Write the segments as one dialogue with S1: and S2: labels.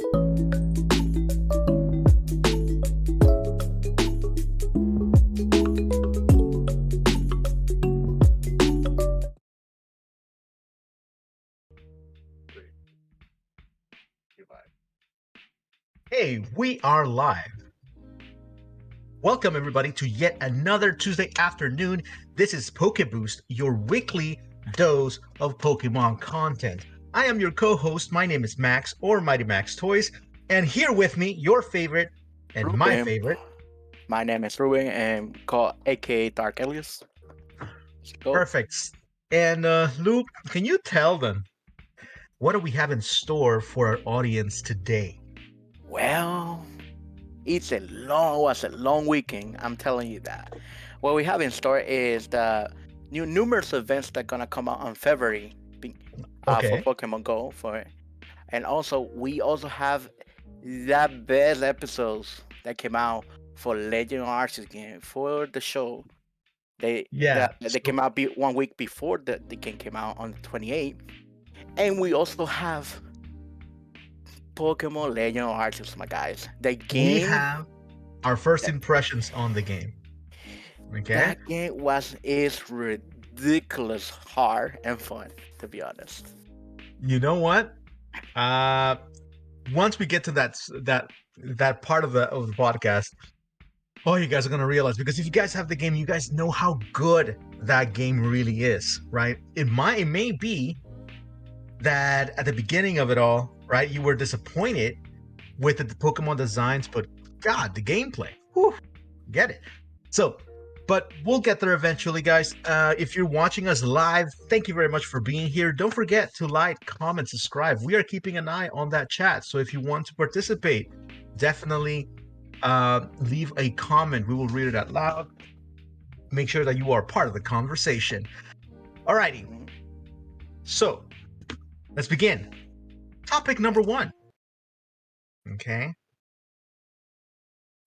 S1: Hey, we are live. Welcome everybody to yet another Tuesday afternoon. This is PokeBoost, your weekly dose of Pokemon content. I am your co-host. My name is Max, or Mighty Max Toys, and here with me, your favorite and my
S2: Ruben.
S1: favorite.
S2: My name is Ruben, and called aka Dark Elias.
S1: Perfect. And Luke, can you tell them what do we have in store for our audience today?
S2: Well, was a long weekend. I'm telling you that. What we have in store is the numerous events that are gonna come out on February
S1: Okay.
S2: for Pokemon Go and also we also have the best episodes that came out for Legend of Arceus game for the show. They came out 1 week before the game came out on the 28th, and we also have Pokemon Legend of Arceus, my guys. The game.
S1: We have our first impressions on the game. Okay.
S2: That game is ridiculous hard and fun, to be honest.
S1: You know what? Once we get to that part of the podcast, you guys are gonna realize, because if you guys have the game, you guys know how good that game really is, right? It may be that at the beginning of it all, right, you were disappointed with the Pokemon designs, but God, the gameplay, whew, get it. So, but we'll get there eventually, guys. If you're watching us live, thank you very much for being here. Don't forget to like, comment, subscribe. We are keeping an eye on that chat, so if you want to participate, definitely leave a comment. We will read it out loud. Make sure that you are part of the conversation. Alrighty. So, let's begin. Topic number 1. Okay.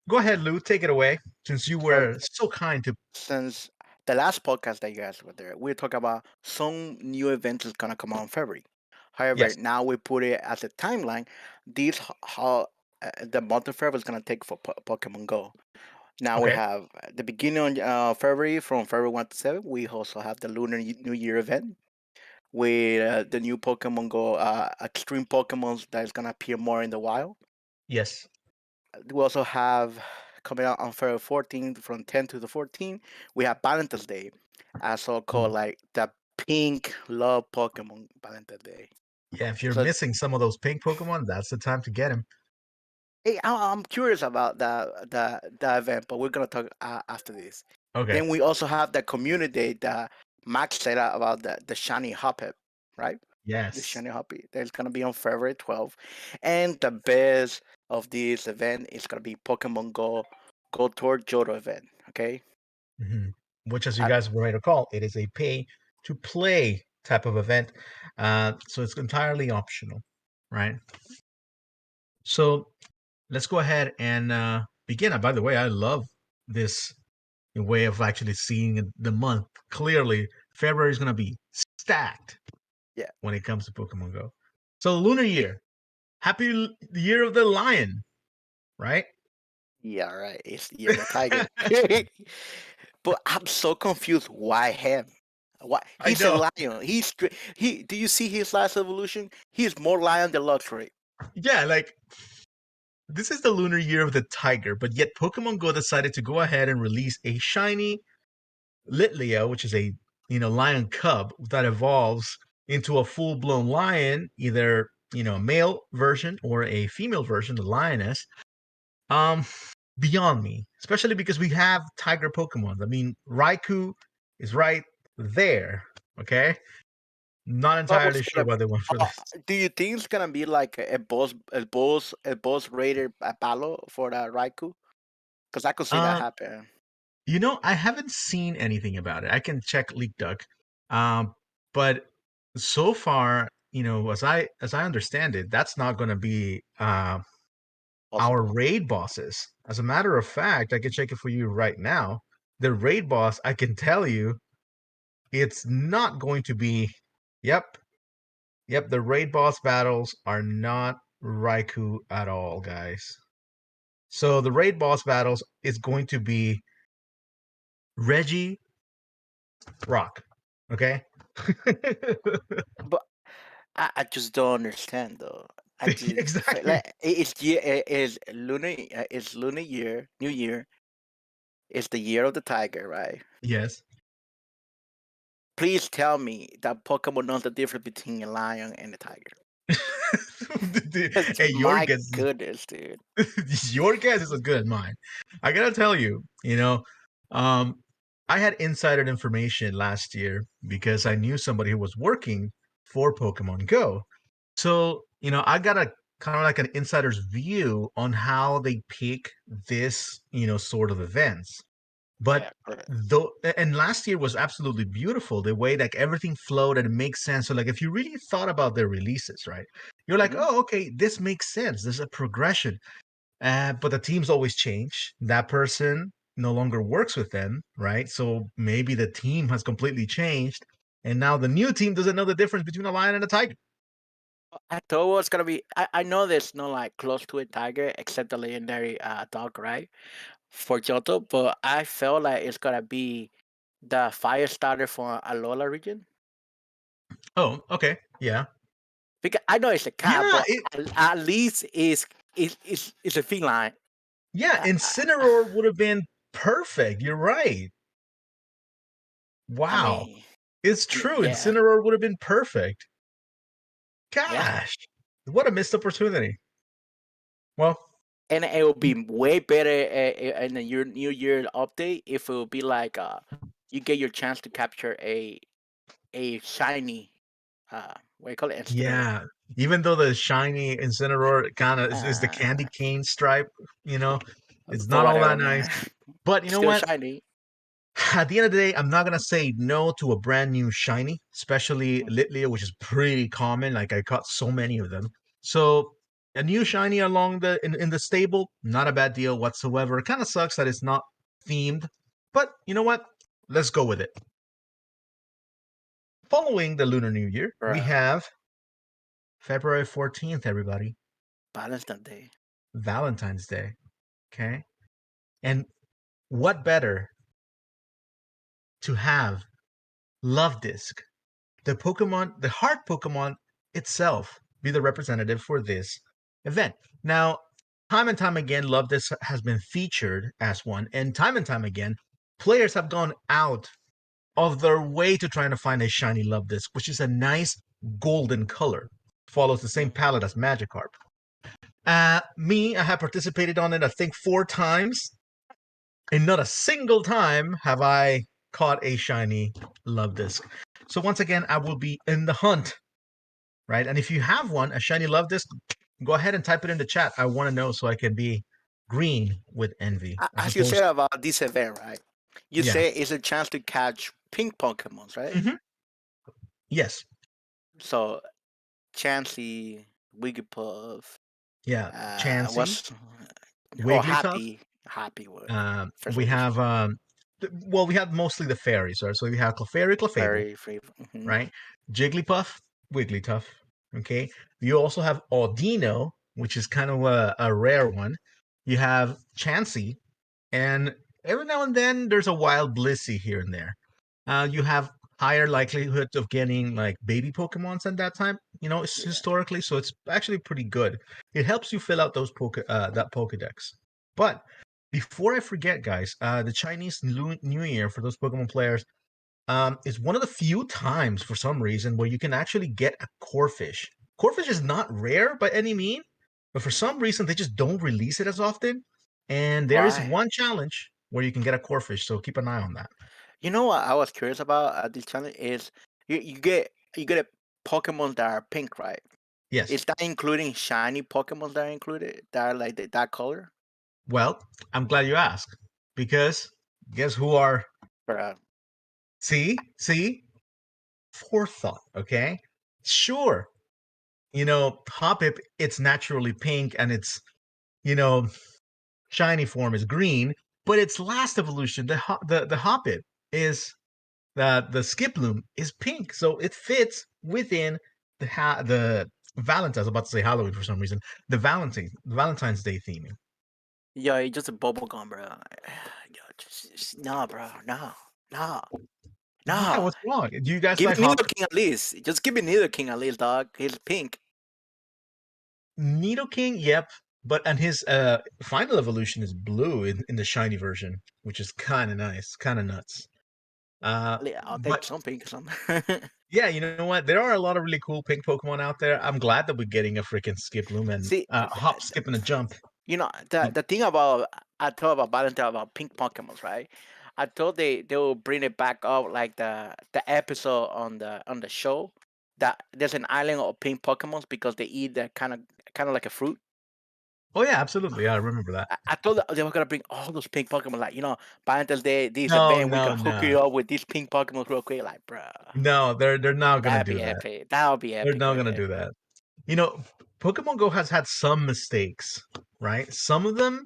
S1: Go ahead, Lou. Take it away, since you were so kind to.
S2: Since the last podcast that you guys were there, we talked about some new events is gonna come out in February. However, now we put it as a timeline. These how the month of February is gonna take for Pokemon Go. Now we have the beginning of February, from February 1 to 7. We also have the Lunar New Year event with the new Pokemon Go Extreme Pokemons that is gonna appear more in the wild.
S1: Yes.
S2: We also have coming out on February 14th, from 10 to the 14th. We have Valentine's Day, also called like the Pink Love Pokemon Valentine's Day.
S1: Yeah, if you're missing some of those pink Pokemon, that's the time to get them.
S2: Hey, I'm curious about the event, but we're gonna talk after this.
S1: Okay.
S2: Then we also have the community day that Max said about the shiny Hoppip, right?
S1: Yes.
S2: The shiny Hoppip. That's gonna be on February 12th, and the best of this event is gonna be Pokemon Go Tour Johto event. Okay.
S1: Mm-hmm. Which, as you guys will recall, it is a pay-to-play type of event, so it's entirely optional, right? So let's go ahead and begin. By the way, I love this way of actually seeing the month clearly. February is going to be stacked.
S2: Yeah.
S1: When it comes to Pokemon Go. So Lunar Year, happy Year of the Lion, right?
S2: Yeah, right. It's the Year of the Tiger. But I'm so confused. Why him? Why he's a lion? He. Do you see his last evolution? He's more lion than Luxray.
S1: Yeah, like, this is the Lunar Year of the Tiger, but yet Pokemon Go decided to go ahead and release a shiny Litleo, which is a lion cub that evolves into a full-blown lion, either a male version or a female version, the lioness. Beyond me, especially because we have tiger Pokemon. I mean, Raikou is right there. Okay, not entirely sure what they want for this.
S2: Do you think it's gonna be like a boss rated battle for the Raikou? Because I could see that happen.
S1: I haven't seen anything about it. I can check LeakDuck, but so far, as I understand it, that's not going to be our raid bosses. As a matter of fact, I can check it for you right now. The raid boss, I can tell you, it's not going to be. Yep. The raid boss battles are not Raikou at all, guys. So the raid boss battles is going to be Reggie Rock. Okay.
S2: But I just don't understand though. I just feel
S1: Exactly.
S2: like it's lunar year, New Year. It's the year of the tiger, right?
S1: Yes.
S2: Please tell me that Pokemon knows the difference between a lion and a tiger.
S1: Hey, your
S2: My
S1: guess
S2: goodness, dude.
S1: your guess is as good as mine. I gotta tell you, um, I had insider information last year because I knew somebody who was working for Pokemon Go. So, I got a kind of like an insider's view on how they pick this, sort of events. But
S2: Yeah, correct.
S1: though, and last year was absolutely beautiful. The way like everything flowed and it makes sense. So like if you really thought about their releases, right? You're like,
S2: Mhm.
S1: oh, okay, this makes sense. There's a progression. But the teams always change. That person no longer works with them, right? So maybe the team has completely changed, and now the new team doesn't know the difference between a lion and a tiger.
S2: I thought it was gonna be. I know there's no like close to a tiger except the legendary dog, right? For Johto, but I felt like it's gonna be the fire starter for Alola region.
S1: Oh, okay, yeah,
S2: Because I know it's a cat,
S1: yeah,
S2: but at least it's a feline.
S1: yeah.
S2: Uh, uh,
S1: Incineroar would have been perfect. You're right.
S2: I
S1: Wow,
S2: mean,
S1: it's
S2: I mean,
S1: true.
S2: yeah,
S1: Incineroar would have been perfect.
S2: yeah,
S1: Gosh, what a missed opportunity. Well,
S2: and it will be way better in the New Year update if it will be like you get your chance to capture a shiny what do you call it, Incineroar.
S1: yeah. Even though the shiny Incineroar kind of is the
S2: Uh,
S1: candy cane stripe, you know, it's
S2: but
S1: not all
S2: whatever,
S1: that nice.
S2: man.
S1: But you know
S2: Still
S1: what?
S2: shiny.
S1: At the end of the day, I'm not gonna say no to a brand new shiny, especially Litleo, which is pretty common. Like I caught so many of them. So a new shiny along in the stable, not a bad deal whatsoever. It kind of sucks that it's not themed, but you know what? Let's go with it. Following the Lunar New Year, we
S2: Bro,
S1: have February 14th, everybody,
S2: Valentine's Day.
S1: Valentine's Day. Okay. And what better to have Love Disc, the heart Pokemon itself, be the representative for this event. Now, time and time again, Love Disc has been featured as one, and time again, players have gone out of their way to trying to find a shiny Love Disc, which is a nice golden color. Follows the same
S2: Mhm.
S1: palette as Magikarp. I have participated on it, I think, 4 times, and not a single time have I caught a shiny Love Disc. So once again, I will be in the hunt, right? And if you have one, a shiny Love Disc, go ahead and type it in the chat. I want to know so I can be green with envy, as
S2: As you said
S1: opposed.
S2: about this event, right? You
S1: Yeah.
S2: say it's a chance to catch pink Pokemons, right?
S1: Hmm. Yes.
S2: So Chansey, Wigglypuff,
S1: Yeah. Chansey,
S2: what's
S1: Wigglytuff.
S2: Happy word. First
S1: We
S2: edition.
S1: have well, we have mostly the fairies, right? So we have Clefairy, Clefable,
S2: Very free. Hmm.
S1: right? Jigglypuff, Wigglytuff. Okay. You also have Audino, which is kind of a rare one. You have Chansey, and every now and then there's a wild Blissey here and there. You have higher likelihood of getting like baby Pokemons at that time,
S2: Yeah.
S1: historically. So it's actually pretty good. It helps you fill out that Pokedex. But before I forget, guys, the Chinese New Year for those Pokemon players is one of the few times for some reason where you can actually get a Corphish. Corphish is not rare by any mean, but for some reason they just don't release it as often. And there is
S2: Why?
S1: one challenge where you can get a Corphish, so keep an eye on that.
S2: You know what I was curious about this challenge is you get a Pokemon that are pink, right?
S1: Yes.
S2: Is that including shiny Pokemon that are included that are like that color?
S1: Well, I'm glad you asked because guess who are
S2: Bruh.
S1: see forethought. Okay, sure. Hoppip, it's naturally pink and its you know shiny form is green, but its last evolution, the Hoppip, is the Skiploom is pink, so it fits within the Valentine's. I was about to say Halloween for some reason. Valentine's Day theming.
S2: Yo, it's just a bubble gum, bro. Yo, no, bro, no, no,
S1: Why?
S2: no.
S1: What's wrong? Do you guys
S2: Give
S1: like
S2: me
S1: hop?
S2: Nidoking at least. Just give me Nidoking at least, dog. He's pink.
S1: Nidoking, yep. But and his final evolution is blue in the shiny version, which is kind of nice, kind of nuts.
S2: I'll take
S1: But
S2: some pink or something.
S1: yeah, you know what? There are a lot of really cool pink Pokemon out there. I'm glad that we're getting a freaking Skiploom and
S2: See,
S1: hop, skip, and a jump.
S2: you know the thing about I thought about Valentine about pink Pokemons, right? I thought they will bring it back up like the episode on the show that there's an island of pink Pokemons because they eat that kind of like a fruit.
S1: Oh yeah, absolutely. Yeah, I remember that.
S2: I thought that they were gonna bring all those pink Pokemon, like Valentine's Day, this
S1: No,
S2: event, we
S1: no,
S2: can hook it
S1: no,
S2: up with these pink Pokemon real quick, like bruh,
S1: no. They're not gonna
S2: that'd
S1: do
S2: be
S1: that.
S2: epic. That would be
S1: They're
S2: epic
S1: not
S2: right
S1: gonna
S2: there.
S1: do that. You know, Pokemon Go has had some mistakes, right? Some of them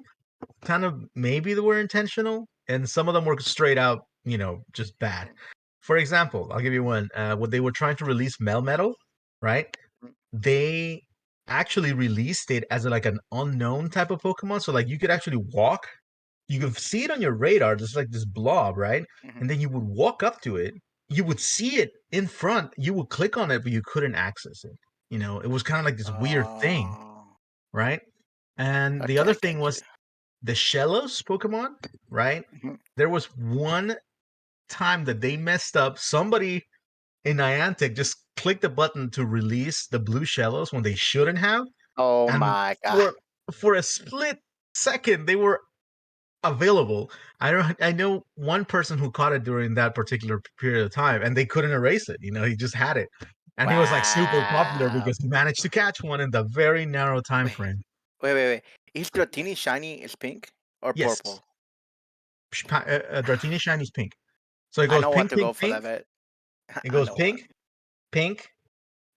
S1: kind of maybe they were intentional, and some of them were straight out, just bad. For example, I'll give you one. When they were trying to release Melmetal, right? They actually released it as like an unknown type of Pokemon. So like you could actually walk, you could see it on your radar, just like this blob, right?
S2: Mm-hmm.
S1: And then you would walk up to it, you would see it in front, you would click on it, but you couldn't access it. It was kind of like this weird thing,
S2: Oh,
S1: right? And the
S2: okay,
S1: other
S2: I
S1: thing
S2: get you.
S1: was the Shellos Pokemon, right?
S2: Mhm.
S1: There was one time that they messed up. Somebody in Niantic just clicked the button to release the blue Shellos when they shouldn't have,
S2: Oh
S1: and
S2: my god.
S1: for a split second they were available. I know one person who caught it during that particular period of time, and they couldn't erase it. He just had it, and he was like super popular
S2: Wow.
S1: because he managed to catch one in the very narrow time
S2: Wait,
S1: frame.
S2: wait. Is Dratini shiny is pink or
S1: Yes,
S2: purple?
S1: Dratini Shiny's pink. So it
S2: I
S1: goes
S2: know what
S1: pink,
S2: to go
S1: pink,
S2: for
S1: pink.
S2: that bet.
S1: It
S2: I
S1: goes
S2: know what.
S1: pink, pink,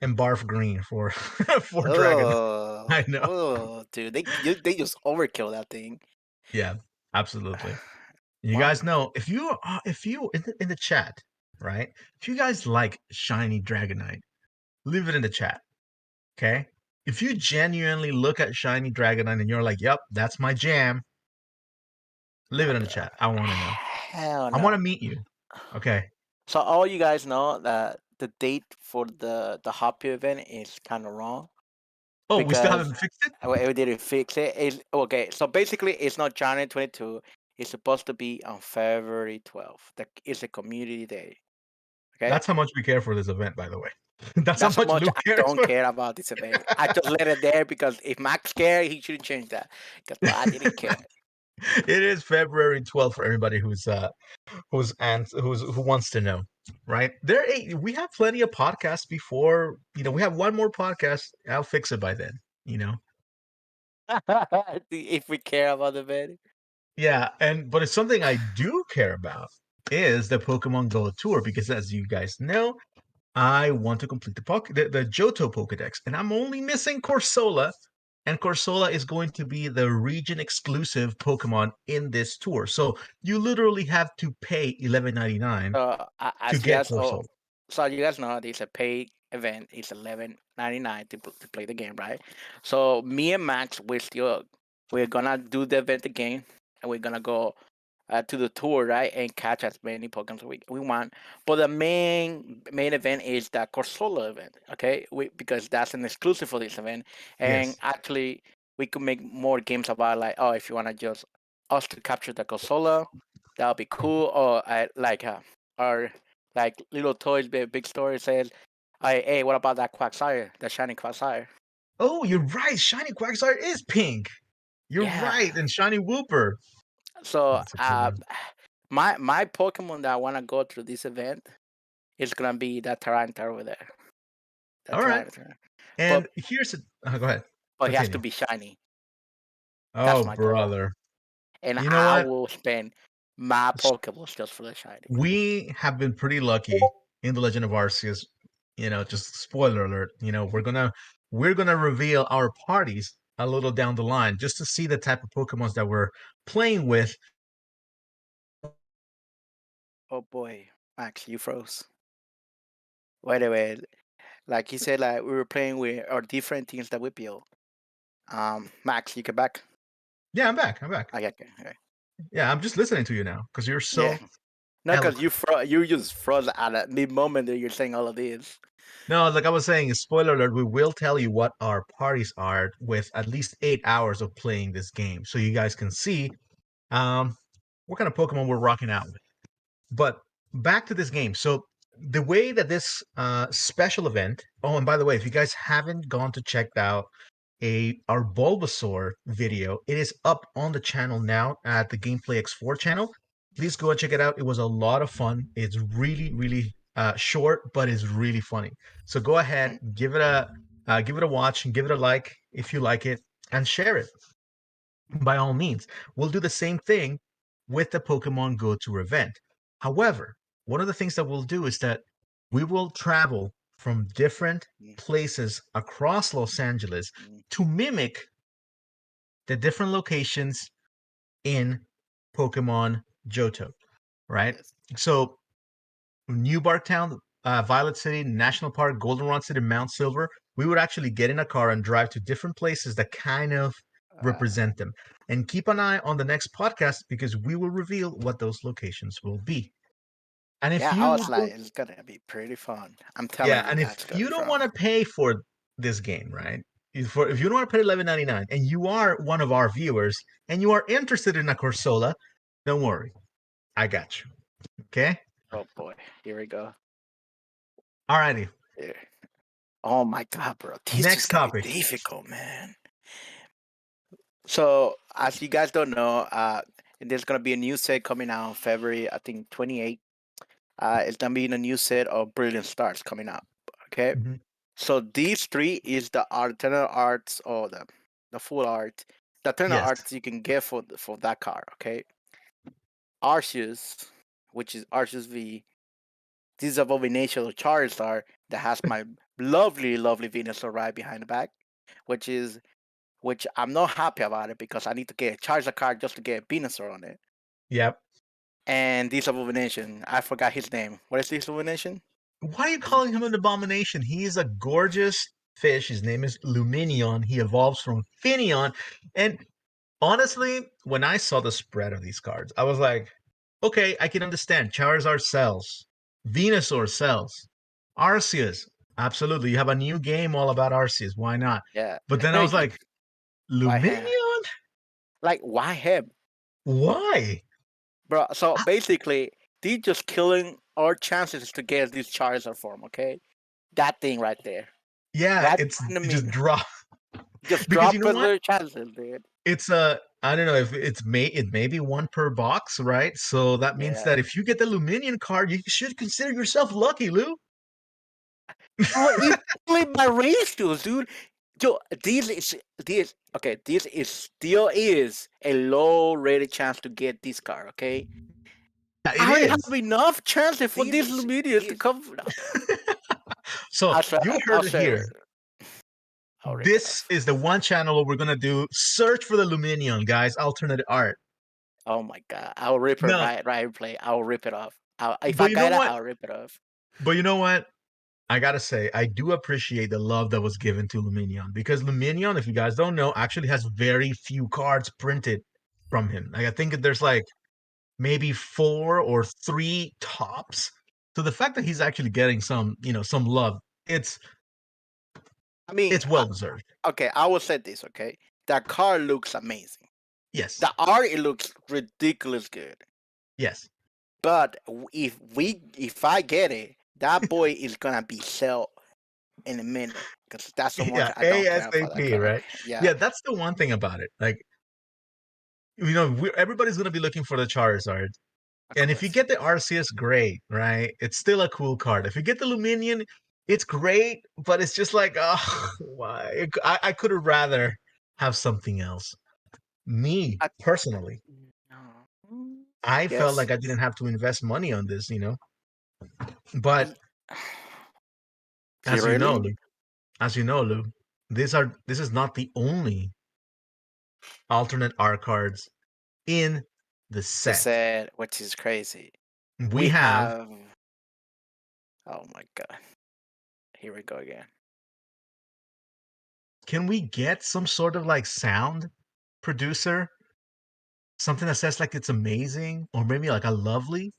S1: and barf green for for dragon. I
S2: Oh,
S1: know.
S2: oh, dude, they just overkill that thing.
S1: Yeah, absolutely. You
S2: Well,
S1: guys know if you in the chat, right? If you guys like shiny Dragonite, leave it in the chat. Okay. If you genuinely look at shiny Dragonite and you're like, "Yep, that's my jam," leave
S2: nah,
S1: it in the
S2: bro.
S1: chat. I want to know.
S2: Hell
S1: I want to
S2: no.
S1: meet you. Okay.
S2: So all you guys know that the date for the Hoppy event is kind of wrong
S1: Oh, we still
S2: because
S1: haven't fixed it.
S2: we didn't fix it. It's, okay, so basically it's not January 22. It's supposed to be on February 12th. It's a community day. Okay,
S1: That's how much we care for this event, by the way. That's how
S2: that's how
S1: much
S2: much
S1: Luke
S2: I
S1: cares
S2: don't
S1: for.
S2: care about this event. I just let it there because if Max cared, he shouldn't change that. Because I didn't care.
S1: It is February 12th for everybody who wants to know, right? We have plenty of podcasts before, we have one more podcast. I'll fix it by then, you know.
S2: If we care about the event.
S1: Yeah, but it's something I do care about is the Pokemon Go Tour because as you guys know, I want to complete the Johto Pokedex, and I'm only missing Corsola, and Corsola is going to be the region exclusive Pokemon in this tour. So you literally have to pay $11.99 to
S2: As you
S1: get
S2: guys,
S1: Corsola.
S2: so you guys know, it's a paid event. It's 11.99 to play the game, right? So me and Max, we're gonna do the event again, and we're gonna go to the tour, right, and catch as many Pokemon we want. But the main event is the Corsola event, okay? Because that's an exclusive for this event, and
S1: Yes.
S2: actually we could make more games about like, oh, if you wanna just us to capture the Corsola, that'll be cool. Or our like little toys, big story says, hey, what about that Quagsire, the shiny Quagsire?
S1: Oh, you're right. Shiny Quagsire is pink. You're right.
S2: Yeah.
S1: And Shiny Wooper.
S2: So
S1: That's a cool one.
S2: my Pokemon that I wanna go through this event is gonna be that Tyranitar over there. That
S1: All right.
S2: Tyranitar. But
S1: And go ahead.
S2: he has to
S1: Continue.
S2: be shiny. That's
S1: Oh,
S2: my goal.
S1: brother.
S2: And
S1: You know
S2: I
S1: what?
S2: will spend my Pokeballs just for the shiny.
S1: We have been pretty lucky in the Legend of Arceus. Just spoiler alert. We're gonna reveal our parties a little down the line just to see the type of Pokemons that we're playing with.
S2: Oh boy, Max, you froze. Wait a minute. Like he said, like we were playing with our different teams that we built. Max, you get back?
S1: Yeah, I'm back. I'm back.
S2: Okay, okay.
S1: Yeah, I'm just listening to you now because you're
S2: Yeah.
S1: so
S2: No, because
S1: eloquent.
S2: you just froze at a mid moment that you're saying all of this.
S1: No, like I was saying, spoiler alert, we will tell you what our parties are with at least 8 hours of playing this game. So you guys can see um, what kind of Pokemon we're rocking out with. But back to this game. So the way that this special event. Oh, and by the way, if you guys haven't gone to check out our Bulbasaur video, it is up on the channel now at the Gameplay X4 channel. Please go and check it out. It was a lot of fun. It's really, really short, but it's really funny. So go ahead,
S2: Mhm.
S1: give it a watch, and give it a like if you like it, and share it by all means. We'll do the same thing with the Pokemon Go Tour event. However, one of the things that we'll do is that we will travel from different places across Los Angeles
S2: Mhm.
S1: to mimic the different locations in Pokemon Johto, right?
S2: Yes.
S1: So, New Barktown, Violet City, National Park, Goldenrod City, Mount Silver, we would actually get in a car and drive to different places that kind of
S2: Uh,
S1: represent them. And keep an eye on the next podcast because we will reveal what those locations will be. And if
S2: yeah, I
S1: you
S2: was like,
S1: don't,
S2: it's gonna be pretty fun. I'm telling
S1: yeah,
S2: you,
S1: and if
S2: that's gonna
S1: you
S2: be
S1: don't
S2: fun.
S1: want to pay for this game, right? If you don't want to pay $11.99 and you are one of our viewers and you are interested in a Corsola, don't worry, I got you. Okay.
S2: Oh boy, here we go.
S1: Alrighty.
S2: Here. Oh my god, bro, this is
S1: Next
S2: gonna be
S1: topic.
S2: difficult, man. So, as you guys don't know, there's gonna be a new set coming out February, I think 28th. It's gonna be in a new set of Brilliant Stars coming up. Okay,
S1: Mhm.
S2: so these three is the alternate arts or the full art, the alternate
S1: Yes.
S2: arts you can get for that card. Okay, Arceus, which is Arceus V. This is abomination of Charizard that has my lovely, lovely Venusaur right behind the back, which is which I'm not happy about it because I need to get a Charizard card just to get Venusaur on it.
S1: Yep.
S2: And this abomination, I forgot his name. What is this abomination?
S1: Why are you calling him an abomination? He is a gorgeous fish. His name is Luminion. He evolves from Finion. And honestly, when I saw the spread of these cards, I was like, okay, I can understand. Charizard sells. Venusaur sells. Arceus, absolutely. You have a new game all about Arceus. Why not?
S2: Yeah.
S1: But then I was like,
S2: Why him?
S1: Luminion?
S2: Like why him,
S1: Why?
S2: bro? So basically, they just killing our chances to get this Charizard form. Okay, that thing right there,
S1: Yeah,
S2: right
S1: it's
S2: behind the
S1: it just
S2: meme,
S1: drop
S2: just
S1: because you
S2: drop
S1: know what?
S2: their chances, dude.
S1: It's a I don't know if it may be one per box, right? So that means
S2: Yeah.
S1: that if you get the Luminion card, you should consider yourself lucky, Lou.
S2: Oh, it's killing my ratios, dude. Yo, this okay. This is still is a low rated chance to get this card. Okay,
S1: Yeah, it
S2: I have
S1: is.
S2: enough chances for these Lumineers to come.
S1: So
S2: I'll try.
S1: you
S2: I'll
S1: heard it
S2: say.
S1: here.
S2: I'll rip it
S1: This
S2: off.
S1: is the one channel where we're gonna do search for the Luminion, guys. Alternate art.
S2: Oh my god! I'll rip it
S1: No,
S2: right in play. I'll rip it off. If I
S1: but you know
S2: get it,
S1: what?
S2: I'll rip it off.
S1: But you know what? I gotta say, I do appreciate the love that was given to Luminion because Luminion, if you guys don't know, actually has very few cards printed from him. Like I think there's like maybe 4 or 3 tops. So the fact that he's actually getting some love, it's
S2: I mean,
S1: it's well deserved.
S2: okay. I will say this. Okay, that card looks amazing.
S1: Yes.
S2: The art it looks ridiculous good.
S1: Yes.
S2: But if I get it, that boy is gonna be sell in a minute because that's so much
S1: Yeah,
S2: I don't care about that
S1: ASAP,
S2: car.
S1: right?
S2: Yeah,
S1: Yeah, that's the one thing about it. Like, everybody's gonna be looking for the Charizard.
S2: of
S1: And if you
S2: course.
S1: get the Arceus, great, right? It's still a cool card. If you get the Luminion, it's great, but it's just like, oh, why? I could have rather have something else. Me,
S2: I,
S1: personally,
S2: no.
S1: I felt
S2: Yes.
S1: like I didn't have to invest money on this, But
S2: Y-
S1: as you know,
S2: really?
S1: Lou, Lou, this is not the only alternate art cards in the
S2: The
S1: set.
S2: set, which is crazy.
S1: We
S2: We
S1: have
S2: have. Oh my god. Here we go again.
S1: Can we get some sort of like sound producer? Something that says like it's amazing, or maybe like a lovely,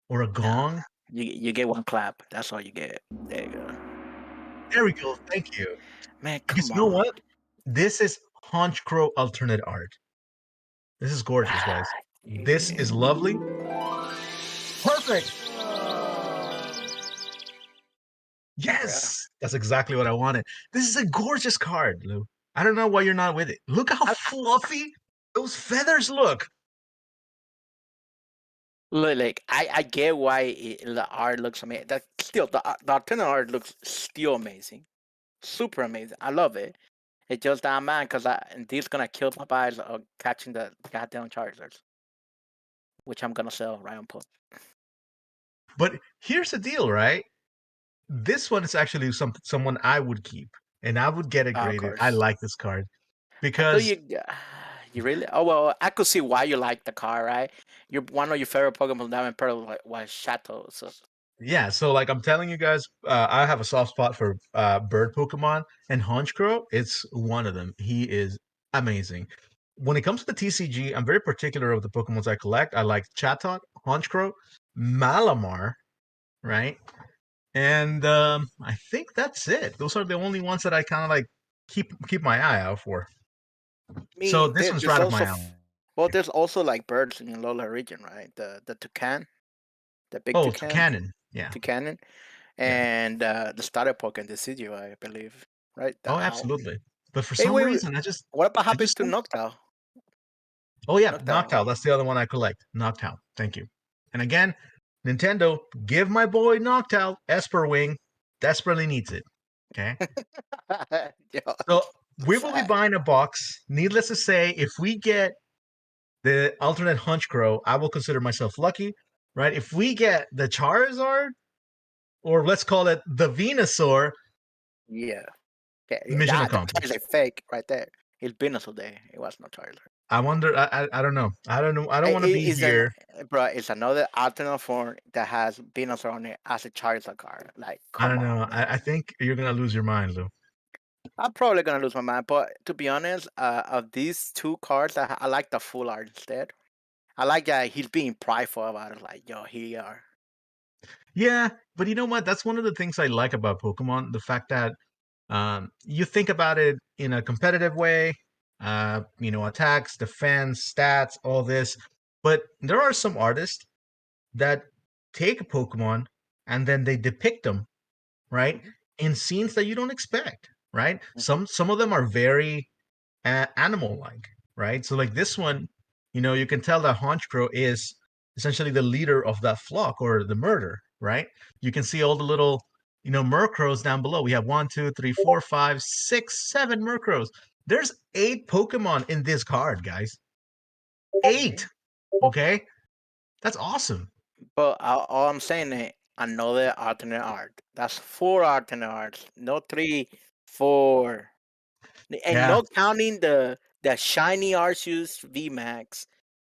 S1: or a
S2: Nah,
S1: gong.
S2: you get one clap. That's all you get. There you go.
S1: There we go. Thank you.
S2: Man,
S1: Because
S2: come
S1: you know
S2: on.
S1: what? This is Honch Crow alternate art. This is gorgeous, guys. This is lovely. Perfect.
S2: Yeah.
S1: Yes, that's exactly what I wanted. This is a gorgeous card, Lou. I don't know why you're not with it. Look how fluffy those feathers look.
S2: Look, like I get why the art looks amazing. That still the alternate art looks still amazing, super amazing. I love it. It's just that man, because this gonna kill my eyes of catching the goddamn Charizards, which I'm gonna sell right on post.
S1: But here's the deal, right? This one is actually someone I would keep, and I would get it
S2: Of
S1: graded. I
S2: course.
S1: like this card
S2: I thought
S1: because
S2: you really. Oh well, I could see why you like the car, right? Your one of your favorite Pokemon Diamond Pearl was Shadow. So
S1: yeah. So like I'm telling you guys, I have a soft spot for bird Pokemon, and Honchkrow, it's one of them. He is amazing. When it comes to the TCG, I'm very particular of the Pokemons I collect. I like Chatot, Honchkrow, Malamar, right? And I think that's it. Those are the only ones that I kind of like keep my eye out for.
S2: I
S1: So
S2: mean,
S1: this one's
S2: there's
S1: right up
S2: also
S1: my alley.
S2: well, there's also like birds in the Lola region, right? The toucan, the big
S1: Oh, to
S2: toucan,
S1: canon. Yeah,
S2: toucanon,
S1: yeah.
S2: and the starter Pokemon, the Decidueye, I believe, right? The
S1: Oh,
S2: owl.
S1: absolutely. But for
S2: Hey,
S1: some
S2: wait,
S1: reason,
S2: what about
S1: I
S2: happened
S1: just
S2: to
S1: don't.
S2: Noctowl?
S1: Oh yeah,
S2: Noctowl.
S1: Noctowl. That's the other one I collect. Noctowl. Thank you. And again, Nintendo, give my boy Noctowl Esper Wing. Desperately needs it. Okay.
S2: Yo,
S1: So we will be
S2: sad.
S1: buying a box. Needless to say, if we get the alternate Honchkrow, I will consider myself lucky. Right? If we get the Charizard, or let's call it the Venusaur,
S2: Yeah. Yeah,
S1: mission
S2: that is
S1: accomplished.
S2: a fake right there. It's been a day. It was no Charizard.
S1: I wonder. I don't know. I don't know. I don't want to be
S2: It's an
S1: here.
S2: bro. It's another alternate form that has Venusaur on it as a Charizard card. Like,
S1: I
S2: come
S1: don't
S2: on,
S1: know. I
S2: man.
S1: think you're gonna lose your mind, Lou.
S2: I'm probably gonna lose my mind, but to be honest, of these two cards, I like the full art instead. I like that he's being prideful about it. Like, yo, here you are.
S1: Yeah, but you know what? That's one of the things I like about Pokemon. The fact that you think about it in a competitive way. Attacks, defense, stats, all this. But there are some artists that take a Pokemon and then they depict them, right,
S2: Mhm,
S1: in scenes that you don't expect, right?
S2: mhm,
S1: Some of them are very animal like, right? So like this one, you can tell that Honchkrow is essentially the leader of that flock or the murder, right? You can see all the little, Murkrows down below. We have 1, 2, 3, 4, 5, 6, 7 Murkrows. There's 8 Pokemon in this card, guys. 8.
S2: mhm.
S1: Okay, that's awesome.
S2: But all I'm saying is another alternate art. That's four alternate arts, no three, four, and
S1: Yeah,
S2: not counting the shiny Arceus VMAX,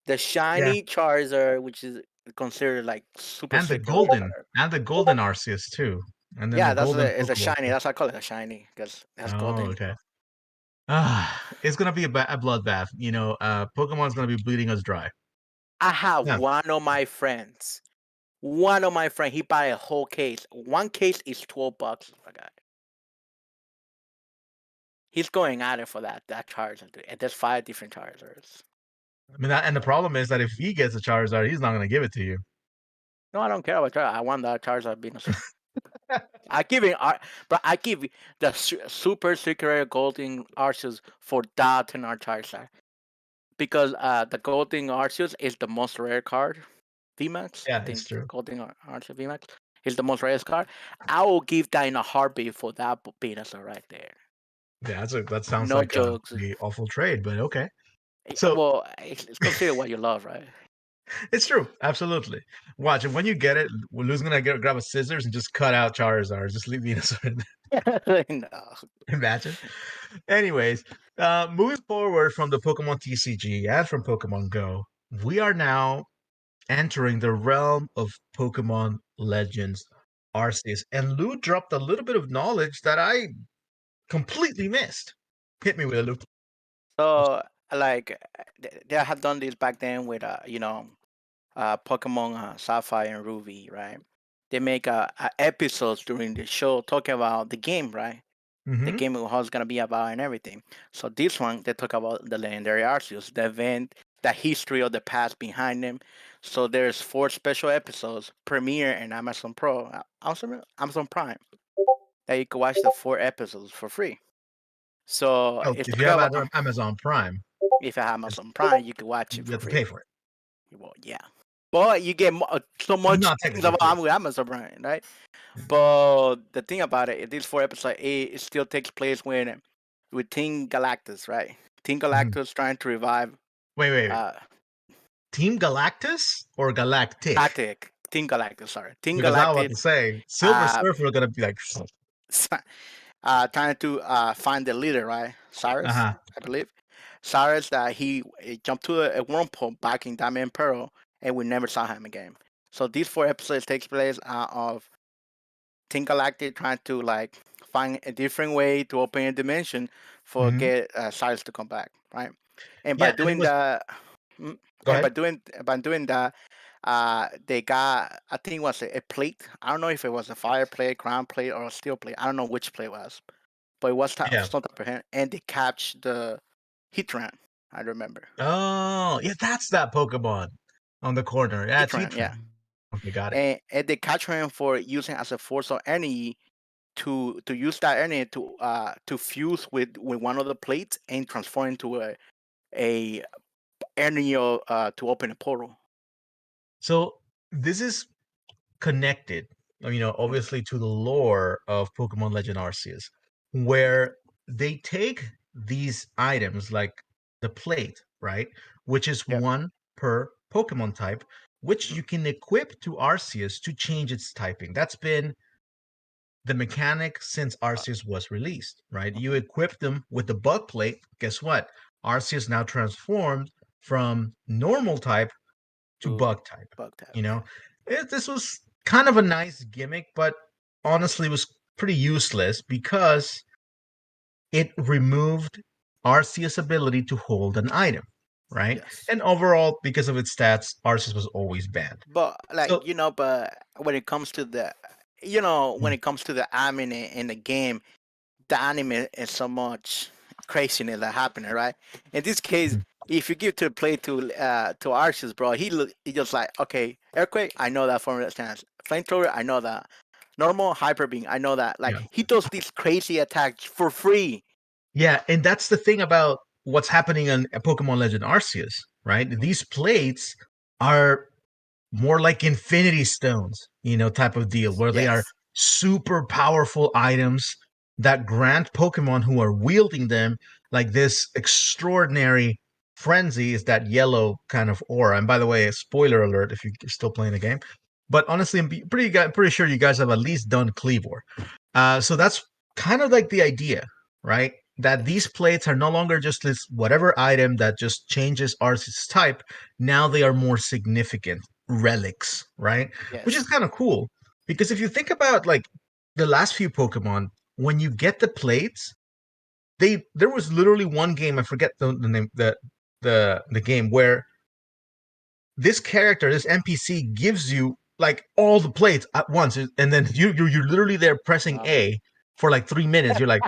S2: the
S1: yeah,
S2: shiny Charizard, which is considered like super
S1: and the
S2: secret
S1: golden
S2: rare.
S1: and the golden Arceus too, and then the
S2: Yeah,
S1: golden
S2: it's a
S1: Pokeball
S2: shiny.
S1: too.
S2: That's why I call it a shiny because that's
S1: Oh,
S2: golden.
S1: okay. It's gonna be a bloodbath. Pokemon's gonna be bleeding us dry.
S2: I have
S1: Yeah,
S2: one of my friends. One of my friend, he buy a whole case. One case is $12. My guy, he's going at it for that Charizard, dude. And there's 5 different Charizards.
S1: I mean, and the problem is that if he gets a Charizard, he's not gonna give it to you.
S2: No, I don't care about Charizard. I want that Charizard Venusaur. I give it, but I give the super secret golden Arceus for that and our Charizard because the golden Arceus is the most rare card. VMAX, I
S1: Yeah, it's
S2: think
S1: true.
S2: golden Arceus VMAX is the most rarest card. I will give that in a heartbeat for that Venusaur right there.
S1: Yeah, that sounds
S2: No
S1: like a
S2: jokes.
S1: pretty awful trade, but okay. So
S2: Well, it's considered what you love, right?
S1: it's true, absolutely. Watch, and when you get it, Lou's gonna grab a scissors and just cut out Charizard. Just leave Venusaur in
S2: No.
S1: Imagine. Anyways, moving forward from the Pokemon TCG and from Pokemon Go, we are now entering the realm of Pokemon Legends Arceus, and Lou dropped a little bit of knowledge that I completely missed. Hit me with it, Lou.
S2: So like they have done this back then with Pokemon Sapphire and Ruby, right? They make episodes during the show talking about the game, right? The
S1: Mm-hmm.
S2: game and how it's gonna be about and everything. So this one they talk about the legendary Arceus, the event, the history of the past behind them. So there's 4 special episodes premiere in Amazon Pro, Amazon Prime, that you can watch the 4 episodes for free. So
S1: Oh,
S2: it's
S1: if you
S2: talking
S1: have
S2: about
S1: Amazon Prime,
S2: if you have Amazon Prime, you can watch it
S1: you
S2: for
S1: have to
S2: free.
S1: pay for it.
S2: Well, yeah, but you get so much
S1: Not
S2: things
S1: technically
S2: about
S1: free.
S2: Amazon Prime, right? But the thing about it, these 4 episodes, it still takes place when with Team Galactus, right? Team
S1: Mhm.
S2: Galactus trying to revive
S1: Wait.
S2: uh
S1: Team Galactus or Galactic?
S2: Galactic. Team Galactus, sorry. Team
S1: Because I was about
S2: Galactic
S1: to say Silver
S2: uh
S1: Surfer gonna be like,
S2: trying to find the leader, right? Cyrus,
S1: uh-huh.
S2: I believe. Cyrus that he jumped to a wormhole back in Diamond Pearl and we never saw him again. So these 4 episodes takes place of Team Galactic trying to like find a different way to open a dimension for
S1: Hmm.
S2: get Cyrus to come back, right? And by
S1: Yeah, and it
S2: doing
S1: was.
S2: that,
S1: Go
S2: and
S1: ahead.
S2: by doing that, they got I think it was a plate. I don't know if it was a fire plate, ground plate, or a steel plate. I don't know which plate it was, but it was
S1: Yeah.
S2: some type of hand, and they catch the Heatran. I remember
S1: Oh, yeah, that's that Pokemon on the corner. Yeah, it's
S2: Heatran,
S1: Heatran.
S2: yeah,
S1: Okay, got it.
S2: and they catch him for using as a force of energy to use that energy to fuse with one of the plates and transform into a energy to open a portal.
S1: So this is connected,
S2: Mhm.
S1: obviously to the lore of Pokemon Legend Arceus,
S2: Yeah.
S1: where they take these items like the plate, right, which is
S2: Yep.
S1: one per Pokemon type, which
S2: Mhm.
S1: you can equip to Arceus to change its typing. That's been the mechanic since
S2: Uh,
S1: Arceus was released, right? You
S2: mhm.
S1: equip them with the bug plate. Guess what? Arceus now transformed from normal type to
S2: To
S1: bug type.
S2: bug type.
S1: You
S2: Yeah.
S1: know, this was kind of a nice gimmick, but honestly was pretty useless because it removed Arceus' ability to hold an item, right?
S2: Yes.
S1: And overall, because of its stats, Arceus was always banned.
S2: But
S1: So,
S2: but when it comes to the when
S1: mm,
S2: it comes to the anime in the game, the anime is so much craziness that happening, right? In this case,
S1: mm,
S2: if you give to the play to Arceus, bro, he just like, okay, earthquake, I know that from the stance. Flamethrower, I know that. Normal hyper beam, I know that. Like
S1: yeah,
S2: he does these crazy attacks for free.
S1: yeah, and that's the thing about what's happening in Pokemon Legend Arceus, right? These plates are more like Infinity Stones, type of deal, where they are
S2: Yes,
S1: super powerful items that grant Pokemon who are wielding them like this extraordinary frenzy is that yellow kind of aura. And by the way, spoiler alert if you're still playing the game. But honestly, I'm pretty sure you guys have at least done Cleavor. So that's kind of like the idea, right? That these
S2: yes,
S1: plates are no longer just this whatever item that just changes Arceus' type. Now they are more significant relics, right? Which is
S2: yes.
S1: kind of cool because if you think about like the last few Pokemon, when you get the plates, there was literally one game, I forget the name, the game where this character, this NPC gives you like all the plates at once, and then you're literally there pressing
S2: Wow.
S1: A for like 3 minutes. You're like,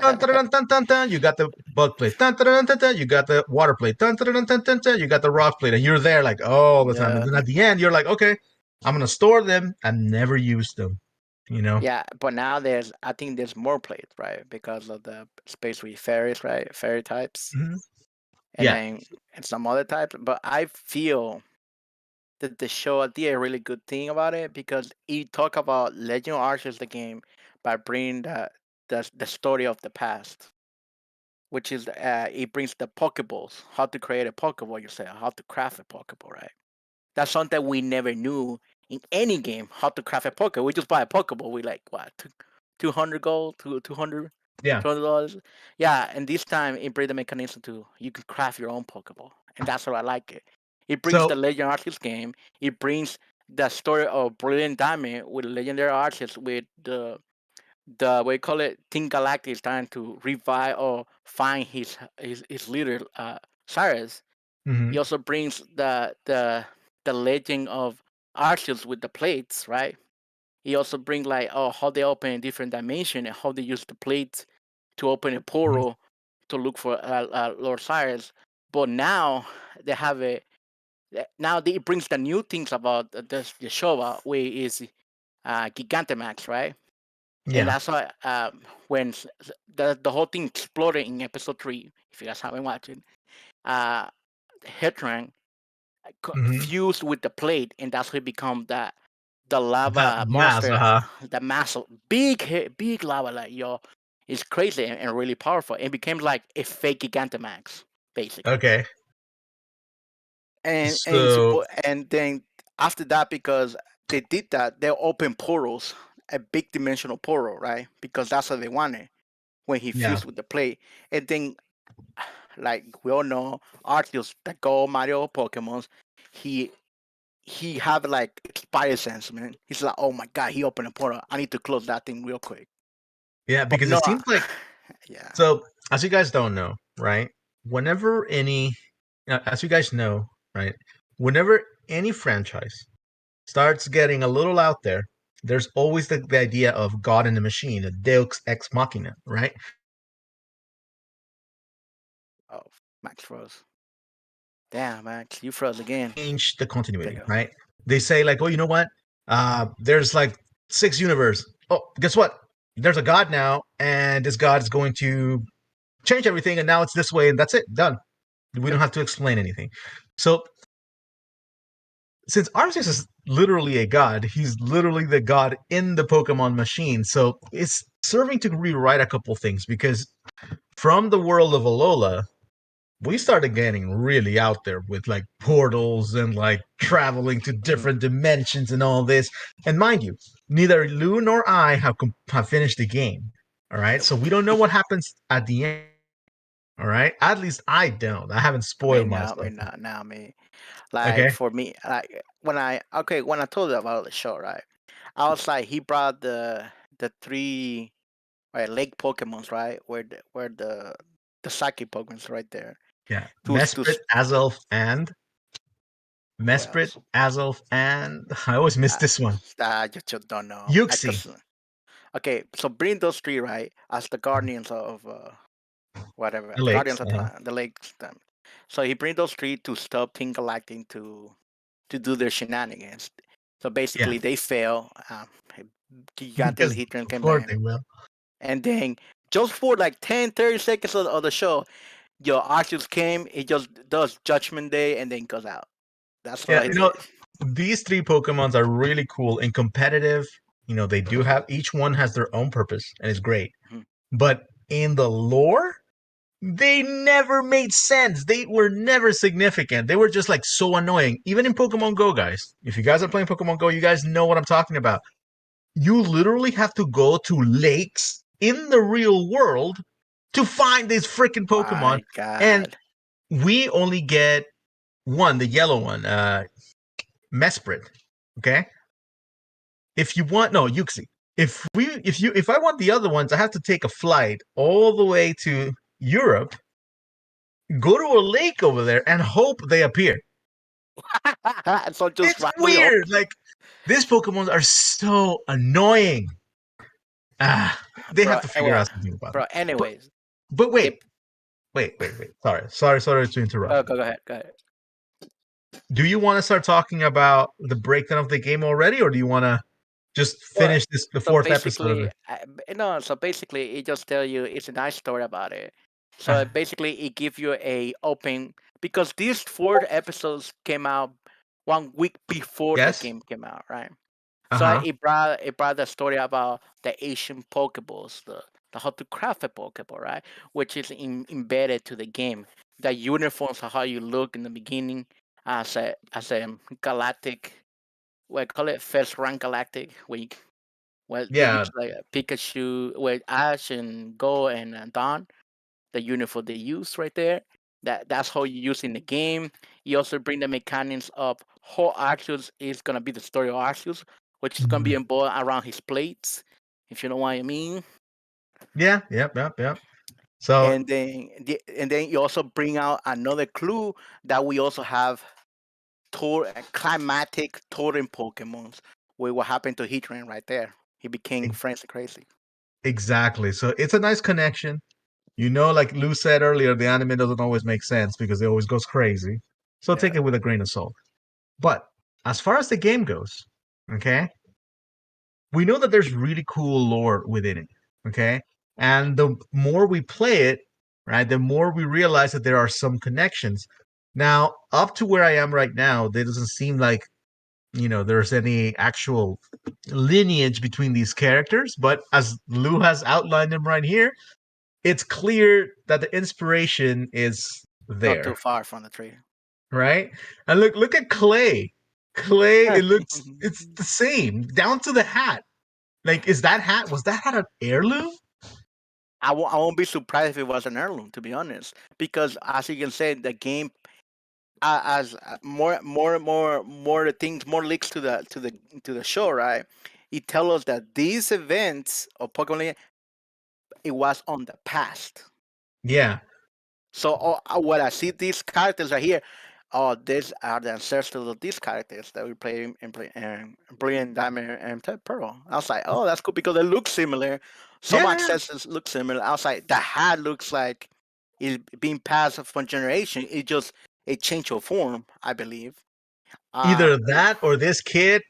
S1: dun, dun, dun, dun, dun, dun, you got the bug plate, dun, dun, dun, dun, dun, you got the water plate, dun, dun, dun, dun, dun, dun, you got the rock plate, and you're there like all the time. And
S2: Yeah.
S1: then at the end, you're like, okay, I'm gonna store them and never use them. You know?
S2: Yeah, but now I think there's more plates, right? Because of the space with fairies, right? Fairy types,
S1: Mhm.
S2: and
S1: Yeah.
S2: then and some other types. But I feel that the show did a really good thing about it because it talk about Legend of Arceus, the game, by bringing the story of the past, which is it brings the Pokeballs, how to create a Pokeball, you say, how to craft a Pokeball, right? That's something we never knew in any game, how to craft a Pokeball. We just buy a Pokeball. We like what 200 gold, 200
S1: Yeah.
S2: $200. Yeah, and this time it brings the mechanism to you can craft your own Pokeball, and that's what I like it. It brings the
S1: So
S2: Legend Arceus game. It brings the story of Brilliant Diamond with legendary artists with the we call it Team Galactic is trying to revive or find his leader Cyrus. He
S1: Hmm.
S2: also brings the legend of Arceus with the plates, right? He also brings like how they open a different dimension and how they use the plates to open a
S1: Hmm.
S2: portal to look for Lord Cyrus. But now they have a now it brings the new things about the Showa, where is Gigantamax, right? And
S1: Yeah.
S2: that's why when the whole thing exploded in episode 3, if you guys haven't watched it, uh, Headrank
S1: Hmm.
S2: fused with the plate, and that's how it become the
S1: That
S2: lava
S1: mass,
S2: monster,
S1: uh-huh.
S2: the massive big lava, like yo, it's crazy and really powerful. It became like a fake Gigantamax, basically.
S1: Okay.
S2: And
S1: So
S2: and then after that, because they did that, they opened portals, a big dimensional portal, right? Because that's what they wanted when he
S1: yeah.
S2: fused with the play. And then, like we all know, Arceus, the Go Mario Pokemons, he he have like spider sense, man. He's like, oh my god, he opened a portal. I need to close that thing real quick.
S1: Yeah,
S2: But
S1: because
S2: no,
S1: it seems like,
S2: yeah.
S1: so as you guys don't know, right? Whenever any as you guys know, right? Whenever any franchise starts getting a little out there, there's always the idea of God in the machine, a Deus ex machina, right?
S2: Oh, Max froze. Damn, Max, you froze again.
S1: Change the
S2: There you
S1: continuity,
S2: go.
S1: right? They say like, oh, you know what? There's like 6 universe. Oh, guess what? There's a God now, and this God is going to change everything, and now it's this way, and that's it, done. We don't have to explain anything. So since Arceus is literally a god, he's literally the god in the Pokemon machine. So it's serving to rewrite a couple things because from the world of Alola, we started getting really out there with like portals and like traveling to
S2: Mhm.
S1: different dimensions and all this. And mind you, neither Lou nor I have finished the game. All right,
S2: Nope.
S1: so we don't know what happens at the end. All right, at least I don't. I haven't spoiled myself.
S2: Now, me. Like
S1: Okay.
S2: for me, like when I told you about the show, right? I was like, he brought the three right lake Pokemons, right? Where the psychic Pokemons right there.
S1: Yeah.
S2: To
S1: Mesprit, Azelf, and
S2: who
S1: Mesprit,
S2: else?
S1: Azelf, and I always miss
S2: Uh,
S1: this one.
S2: I just don't know. I
S1: Yuxi,
S2: cause okay, so bring those three right as the guardians of whatever
S1: the
S2: the
S1: lakes.
S2: guardians of the lakes. So he bring those three to stop Team Galactic to do their shenanigans. So
S1: Yeah,
S2: basically, they fail. Gigantic
S1: because
S2: Heatran
S1: of
S2: came
S1: course
S2: in,
S1: they will.
S2: and then just for like 10, 30 seconds of the show, your Arceus came. He just does Judgment Day and then goes out. That's all
S1: Yeah,
S2: he did.
S1: these three Pokemons are really cool and competitive. They do have each one has their own purpose and it's great.
S2: Mhm.
S1: But in the lore, they never made sense. They were never significant. They were just like so annoying. Even in Pokemon Go, guys. If you guys are playing Pokemon Go, you guys know what I'm talking about. You literally have to go to lakes in the real world to find these freaking Pokemon.
S2: My
S1: And
S2: God.
S1: we only get one, the yellow one, Mesprit. Okay. If you want, no, Yuxi. If I want the other ones, I have to take a flight all the way to Europe, go to a lake over there, and hope they appear.
S2: So just
S1: It's
S2: randomly hope.
S1: weird. Like these Pokemon are so annoying. They have
S2: Bro,
S1: to figure out something about it. But
S2: anyways,
S1: but
S2: they
S1: wait. Sorry to interrupt.
S2: go ahead, go ahead.
S1: Do you want to start talking about the breakdown of the game already, or do you want to just
S2: Well,
S1: finish the fourth episode of
S2: basically,
S1: it?
S2: no. So basically, it just tell you it's a nice story about it. So basically, it give you a open because these 4 episodes came out 1 week before the
S1: Yes.
S2: game came out, right?
S1: Uh
S2: So
S1: huh.
S2: it brought the story about the Asian Pokeballs, the how to craft a Pokeball, right? Which is embedded to the game. The uniforms are how you look in the beginning as a galactic. We call it first rank galactic. Well, they
S1: Yeah.
S2: use like a Pikachu with Ash and Go and Dawn, the uniform they use right there. That's how you use in the game. You also bring the mechanics of how Arceus is gonna be the story of Arceus, which is gonna be involved around his plates, if you know what I mean.
S1: Yeah, yep. So
S2: And then you also bring out another clue that we also have climatic touring Pokemons. With what happened to Heatran right there, he became
S1: e-
S2: frenzy crazy.
S1: exactly. So it's a nice connection. Like Lou said earlier, the anime doesn't always make sense because it always goes crazy. So
S2: Yeah,
S1: take it with a grain of salt. But as far as the game goes, okay, we know that there's really cool lore within it. Okay. And the more we play it, right, the more we realize that there are some connections. Now, up to where I am right now, there doesn't seem like, there's any actual lineage between these characters. But as Lou has outlined them right here, it's clear that the inspiration is
S2: not too
S1: there,
S2: far from the tree.
S1: right? And look at Clay. Clay, it's the same down to the hat. Like, was that hat an heirloom?
S2: I won't be surprised if it was an heirloom, to be honest, because as you can say, the game as more the things, more leaks to the show, right? It tells us that these events of Pokemon, it was on the past.
S1: Yeah.
S2: So what I see these characters right here, oh, these are the ancestors of these characters that we play in Brilliant Diamond and Pearl. I was like, oh, that's cool because they look similar. Some
S1: Yeah.
S2: ancestors look similar. I was like, the hat looks like it's being passed from generation. It changed your form, I believe.
S1: Either
S2: It,
S1: that or this kid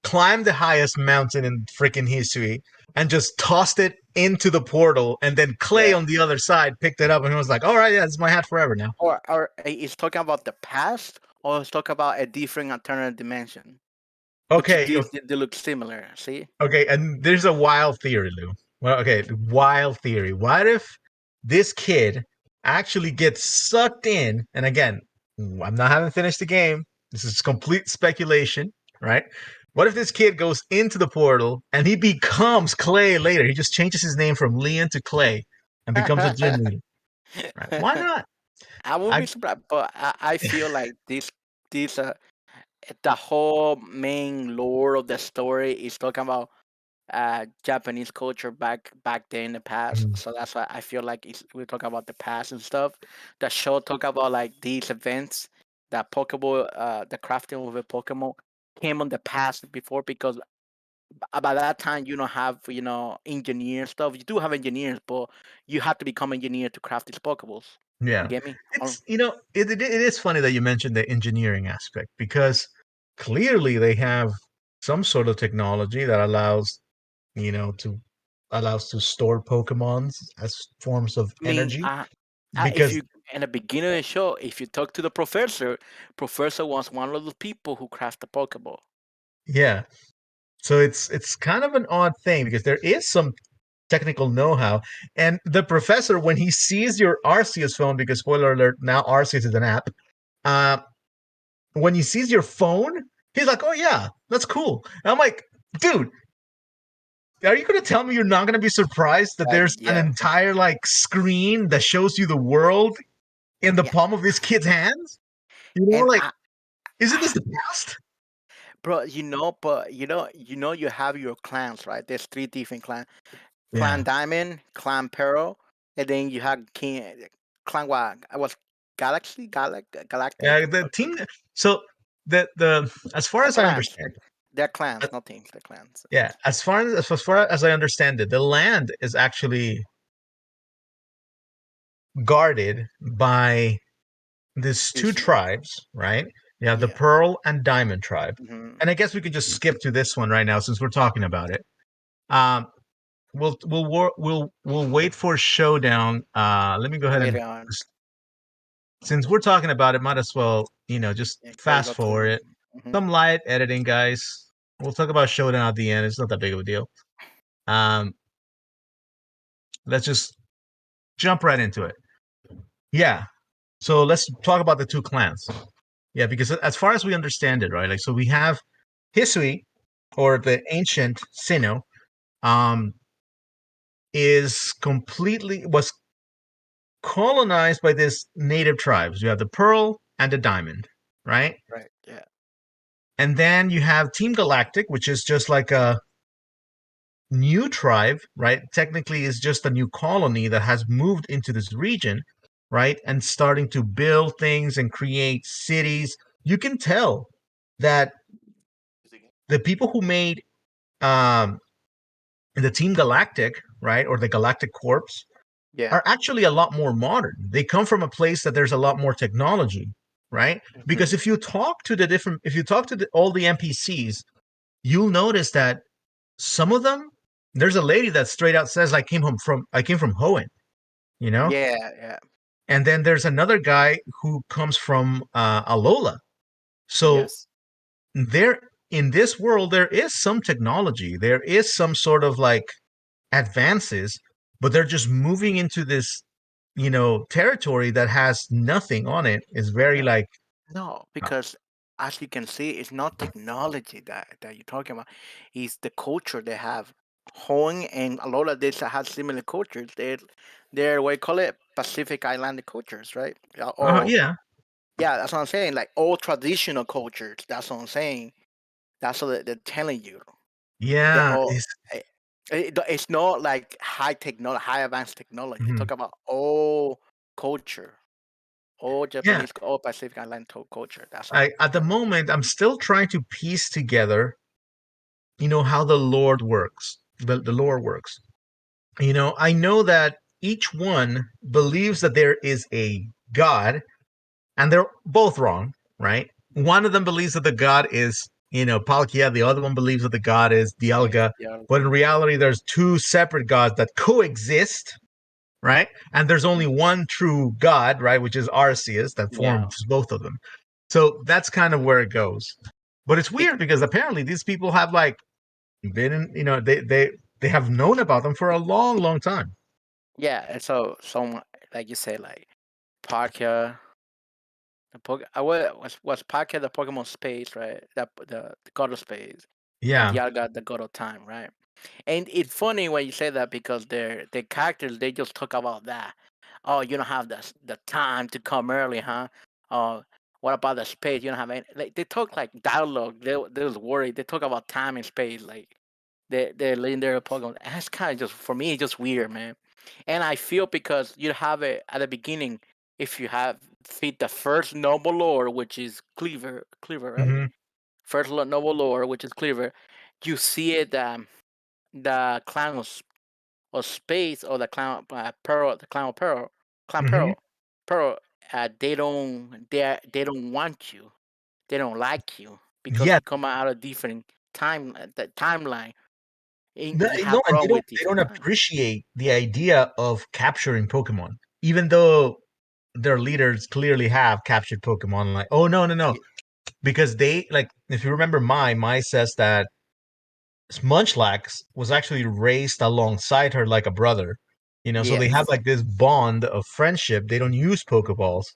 S1: climbed the highest mountain in freaking history and just tossed it into the portal, and then Clay
S2: yeah.
S1: on the other side picked it up and was like, "All right, yeah, this is my hat forever now."
S2: Or it's talking about the past, or it's talking about a different alternative dimension, which
S1: Okay,
S2: they look similar. See?
S1: okay, and there's a wild theory, Lou. Well, okay, wild theory. What if this kid actually gets sucked in? And again, I'm not having finished the game. This is complete speculation, right? What if this kid goes into the portal and he becomes Clay later? He just changes his name from Leon to Clay and becomes a gym leader, right? Why not?
S2: I won't
S1: I
S2: be surprised, but I feel like this the whole main lore of the story is talking about Japanese culture back then in the past.
S1: Mhm.
S2: So that's why I feel like we're talking about the past and stuff. The show talk about like these events that Pokeball, the crafting of a Pokemon came on the past before because by that time you don't have engineer stuff. You do have engineers, but you have to become engineer to craft these Pokeballs. You
S1: Yeah,
S2: get me?
S1: it is funny that you mentioned the engineering aspect because clearly they have some sort of technology that to allows to store Pokemons as forms of
S2: I mean,
S1: energy.
S2: if
S1: Because
S2: you in the beginning of the show, if you talk to the professor was one of the people who crafted the Pokeball.
S1: yeah, so it's kind of an odd thing because there is some technical know-how, and the professor when he sees your Arceus phone, because spoiler alert, now Arceus is an app. Uh, when he sees your phone, he's like, "Oh yeah, that's cool." And I'm like, "Dude, are you going to tell me you're not going to be surprised that there's an
S2: Yeah,
S1: entire like screen that shows you the world in the
S2: yeah,
S1: palm of this kid's hands?
S2: and
S1: Like, isn't this the past?"
S2: bro, you have your clans, right? There's three different clans: Clan
S1: Yeah.
S2: Diamond, Clan Pearl, and then you have Clan what? I was Galactic.
S1: Yeah, the team. So the as far
S2: The
S1: as I
S2: clans,
S1: understand,
S2: they're
S1: uh,
S2: clans, not teams. They're clans.
S1: yeah, as far as I understand it, the land is actually guarded by these two
S2: This,
S1: tribes, right? You have the
S2: yeah.
S1: Pearl and Diamond tribe,
S2: Hmm.
S1: and I guess we could just skip to this one right now since we're talking about it. Um, we'll wait for Showdown. Let me go ahead and
S2: Later on,
S1: since we're talking about it, might as well just
S2: yeah,
S1: fast
S2: Go Tour.
S1: forward it.
S2: Hmm.
S1: Some light editing, guys. We'll talk about Showdown at the end. It's not that big of a deal. Um, let's just jump right into it. Yeah. So let's talk about the two clans. Yeah, because as far as we understand it, right? Like, so we have Hisui, or the ancient Sinnoh, um, is completely was colonized by this native tribes. You have the Pearl and the Diamond, right?
S2: Right. Yeah.
S1: And then you have Team Galactic, which is just like a new tribe, right? Technically, is just a new colony that has moved into this region, right? And starting to build things and create cities. You can tell that the people who made um, the Team Galactic, right, or the Galactic Corps,
S2: Yeah.
S1: are actually a lot more modern. They come from a place that there's a lot more technology, right? Because
S2: Hmm.
S1: if you talk to all the NPCs, you'll notice that some of them, there's a lady that straight out says, I came from Hoenn, you know?
S2: Yeah. Yeah.
S1: And then there's another guy who comes from Alola. So
S2: Yes.
S1: there, in this world, there is some technology. There is some sort of like advances, but they're just moving into this, territory that has nothing on it. Is very
S2: No.
S1: like,
S2: No, because as you can see, it's not technology that you're talking about. It's the culture they have. Hong and a lot of this have similar cultures. They're what you call it Pacific Island cultures, right? Yeah, or
S1: yeah,
S2: yeah, that's what I'm saying. Like all traditional cultures. That's what I'm saying. That's what they're telling you. They're
S1: yeah,
S2: all. It's not like high technology, high advanced technology. You
S1: mhm.
S2: talk about all culture, all
S1: Yeah.
S2: Japanese, all Pacific Island culture. That's all.
S1: At the moment, I'm still trying to piece together, how the Lord works, the lore works. I know that each one believes that there is a God, and they're both wrong, right? One of them believes that the God is, Palkia. The other one believes that the God is
S2: Yeah,
S1: Dialga.
S2: yeah.
S1: But in reality, there's two separate gods that coexist, right? And there's only one true God, right? Which is Arceus that
S2: Yeah.
S1: forms both of them. So that's kind of where it goes. But it's weird
S2: Bec-
S1: because apparently these people have like been in, they have known about them for a long, long time.
S2: yeah, and so some like you say, like Palkia, was Palkia the Pokemon Space, right? That the God of Space, and
S1: Yeah.
S2: Dialga the God of Time, right? And it's funny when you say that because their characters they just talk about that. Oh, you don't have the time to come early, huh? Oh, what about the space? You don't have any. Like, they talk like dialogue. They was worried. They talk about time and space. Like they're letting their Pokemon. That's kind of just for me. It's just weird, man. And I feel because you have it at the beginning. If you have feed the first noble lord, which is Cleaver, right?
S1: Hmm.
S2: First noble lord, which is Cleaver. You see it. The clan of space or the clan pearl, the clan of pearl, clan
S1: Hmm.
S2: pearl. They don't want you. They don't like you because
S1: Yeah.
S2: you come out of different the timeline.
S1: No,
S2: You have
S1: no, and they
S2: problem
S1: don't
S2: with
S1: they don't
S2: different time.
S1: appreciate the idea of capturing Pokemon, even though their leaders clearly have captured Pokemon. Like, oh no, no, no,
S2: Ye-
S1: because they like if you remember, my says that Munchlax was actually raised alongside her like a brother. So they have
S2: Yes.
S1: like this bond of friendship. They don't use Pokeballs.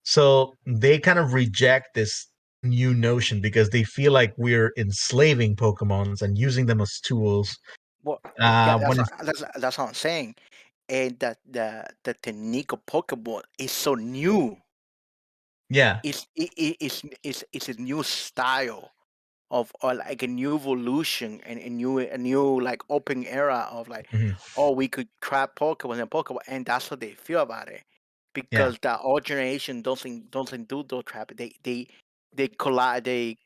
S1: So they kind of reject this new notion because they feel like we're enslaving Pokemons and using them as tools.
S2: Well, yeah,
S1: When it's
S2: that's what I'm saying. And that the technique of Pokemon is so new.
S1: yeah.
S2: It's a new style of or like a new evolution and a new like open era of like
S1: Mhm.
S2: oh we could trap Pokemon and that's what they feel about it
S1: Yeah.
S2: because the old generation doesn't do those trap they collide they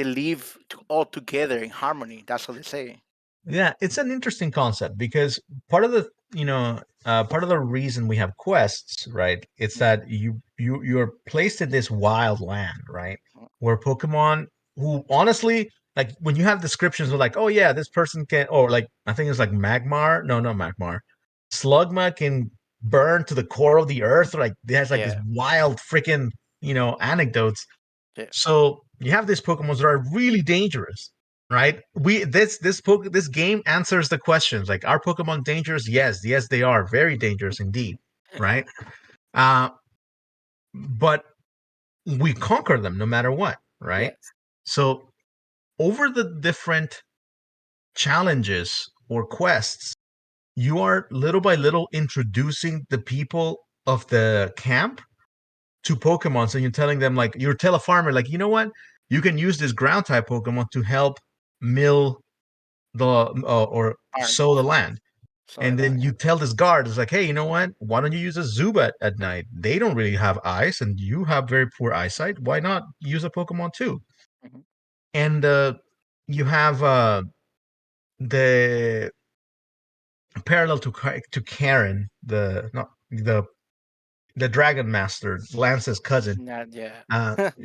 S2: live all together in harmony. That's what they say.
S1: Yeah, it's an interesting concept because part of the part of the reason we have quests, right? It's
S2: Mhm.
S1: that you're placed in this wild land, right? Where Pokemon who honestly like when you have descriptions of like, oh yeah, this person can or like I think it's like Magmar, no, not Magmar. Slugma can burn to the core of the earth, like it has like this
S2: Yeah,
S1: wild freaking, anecdotes.
S2: yeah,
S1: So you have these Pokemons that are really dangerous, right? This game answers the questions like are Pokemon dangerous? Yes, yes they are very dangerous indeed, right? Uh, but we conquer them no matter what, right?
S2: yes,
S1: So over the different challenges or quests, you are little by little introducing the people of the camp to Pokemon. So you're telling them, like, you're tell a farmer, like, you know what, you can use this ground type Pokemon to help mill the or
S2: Farm.
S1: sow the land.
S2: So
S1: And then you tell this guard, it's like, hey, you know what? Why don't you use a Zubat at night? They don't really have eyes, and you have very poor eyesight. Why not use a Pokemon too?
S2: Mhm.
S1: And you have the parallel to Karen, the not the Dragon Master, Lance's cousin.
S2: Not yeah.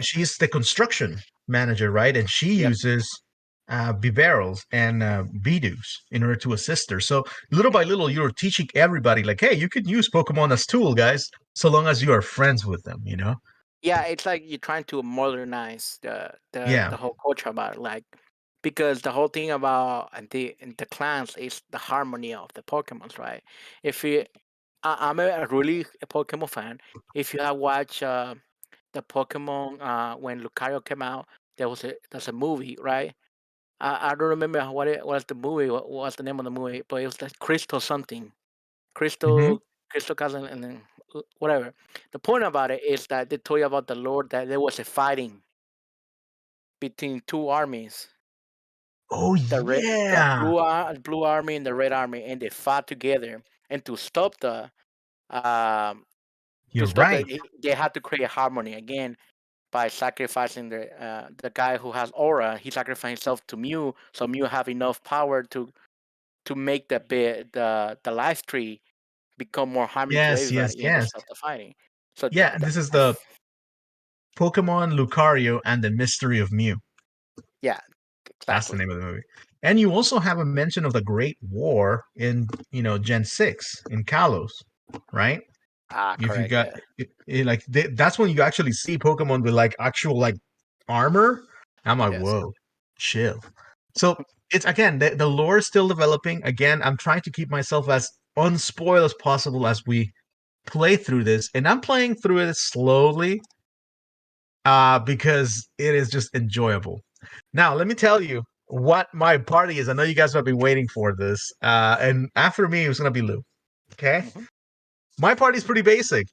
S1: She's the construction manager, right? And she
S2: Yep.
S1: uses Bibarels and Bidoof in order to assist her. So little by little, you're teaching everybody, like, hey, you can use Pokemon as tool, guys, so long as you are friends with them, you know?
S2: Yeah, it's like you're trying to modernize
S1: Yeah.
S2: the whole culture about it, like because the whole thing about the clans is the harmony of the Pokemons, right? If you, I'm a really a Pokemon fan. If you have watched the Pokemon when Lucario came out, there's a movie, right? I don't remember what it was the movie. What was the name of the movie? But it was like Crystal something.
S1: Hmm.
S2: Crystal Castle, and then whatever. The point about it is that they told you about the Lord that there was a fighting between two armies,
S1: Oh,
S2: the
S1: yeah.
S2: blue army and the red army, and they fought together. And um to
S1: You're
S2: stop
S1: right.
S2: they had to create harmony again by sacrificing the guy who has aura. He sacrificed himself to Mew, so Mew have enough power to make the life tree become more harmony to
S1: Yes, yes,
S2: everybody, and they
S1: yes.
S2: stop the fighting. So
S1: Yeah, this is the Pokemon Lucario and the Mystery of Mew.
S2: yeah,
S1: That's the
S2: exactly.
S1: name of the movie. And you also have a mention of the Great War in, Gen 6 in Kalos, right?
S2: Ah,
S1: If you
S2: correct.
S1: got
S2: Yeah.
S1: like that's when you actually see Pokemon with like actual like armor. I'm like,
S2: Yes.
S1: whoa, chill. So it's again the lore is still developing. Again, I'm trying to keep myself as unspoiled as possible as we play through this, and I'm playing through it slowly because it is just enjoyable. Now, let me tell you what my party is. I know you guys have been waiting for this, and after me, it's gonna be Lou. Okay,
S2: Hmm.
S1: my party's pretty basic.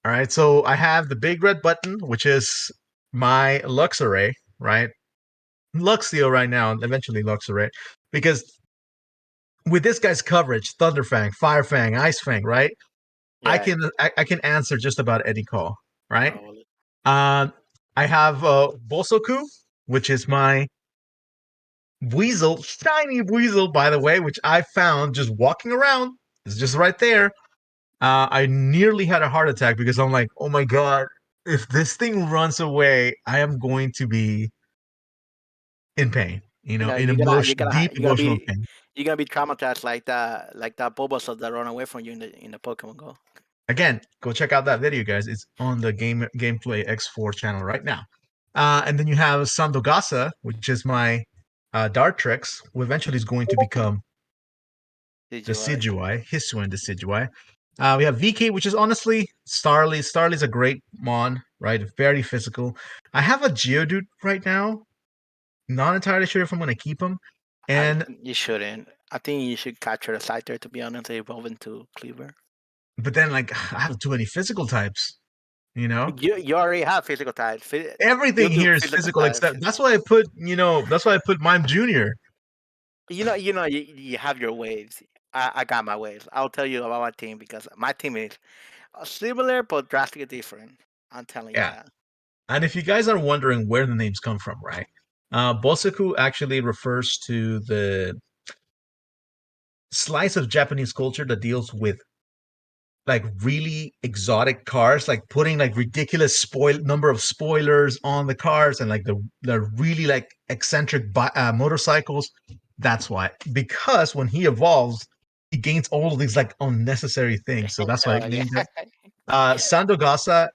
S1: All right, so I have the big red button, which is my Luxray, right? Luxio right now, and eventually Luxray, because with this guy's coverage, Thunderfang, Firefang, Icefang, right? I
S2: Yeah.
S1: can I can answer just about any call, right?
S2: Probably.
S1: Um, I have Bosoku, which is my Weasel, shiny Weasel, by the way, which I found just walking around. It's just right there. I nearly had a heart attack because I'm like, oh my god, if this thing runs away, I am going to be in pain.
S2: You know,
S1: In emotion, deep
S2: you're gonna
S1: emotional
S2: be
S1: pain.
S2: traumatized like that Bulbasaur that run away from you in the Pokemon Go.
S1: Again, go check out that video, guys. It's on the Gameplay X4 channel right now. And then you have Sandogasa, which is my Dartrix, who eventually is going to become
S2: Did you?
S1: Decidueye, Hisuian Decidueye. We have VK, which is honestly Starly. Starly's a great mon, right? Very physical. I have a Geodude right now. Not entirely sure if I'm going to keep him. And
S2: You shouldn't. I think you should capture the Scyther, to be honest, evolve into Cleaver.
S1: but then like I have too many physical types, you know?
S2: You already have physical types.
S1: Everything
S2: Geodude
S1: here is
S2: physical
S1: physical
S2: types.
S1: except that's why I put Mime Jr.
S2: You have your waves. I got my waves. I'll tell you about my team because my team is similar but drastically different. I'm telling you
S1: Yeah.
S2: that.
S1: And if you guys are wondering where the names come from, right? Bosoku actually refers to the slice of Japanese culture that deals with like really exotic cars, like putting like ridiculous number of spoilers on the cars and like the really like eccentric motorcycles. That's why, because when he evolves, he gains all of these like unnecessary things. So that's why it
S2: Yeah.
S1: named it. Sandogasa,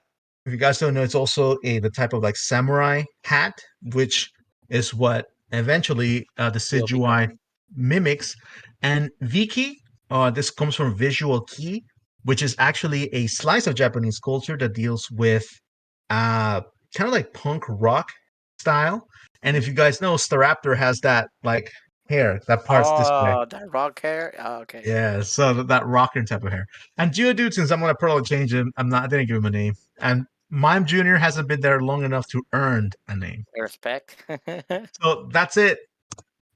S1: if you guys don't know, it's also the type of like samurai hat, which is what eventually the
S2: Will
S1: Decidueye
S2: become.
S1: mimics. And Viki, this comes from visual kei, which is actually a slice of Japanese culture that deals with uh, kind of like punk rock style. And if you guys know, Staraptor has that like hair. That part's display.
S2: Oh, that rock hair. Oh, okay.
S1: Yeah, so that rocker type of hair. And Geodude, since I'm gonna probably change him, I didn't give him a name. And Mime Jr. hasn't been there long enough to earn a name.
S2: Respect.
S1: So that's it.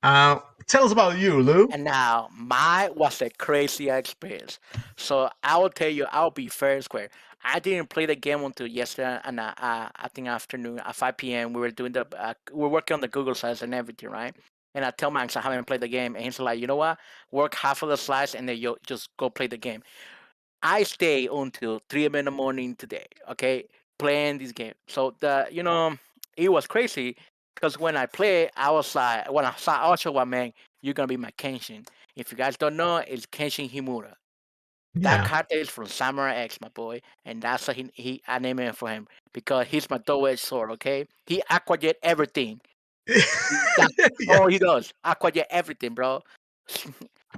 S1: Tell us about you, Lou.
S2: And now, mine was a crazy experience. So I will tell you, I'll be fair and square. I didn't play the game until yesterday, and I think afternoon at 5 p.m. We were doing we're working on the Google slides and everything, right? And I tell Max I haven't played the game, and he's like, you know what? Work half of the slides, and then you just go play the game. I stay until 3 in the morning today, okay, playing this game. So it was crazy because when I play, I was like, when I saw Ochoa, man, you're gonna be my Kenshin. If you guys don't know, it's Kenshin Himura. That
S1: Yeah.
S2: character is from Samurai X, my boy, and that's what he I named him for him because he's my double-edged sword. Okay, he aquajet everything. That's
S1: Yeah.
S2: all he does. Aquajet everything, bro.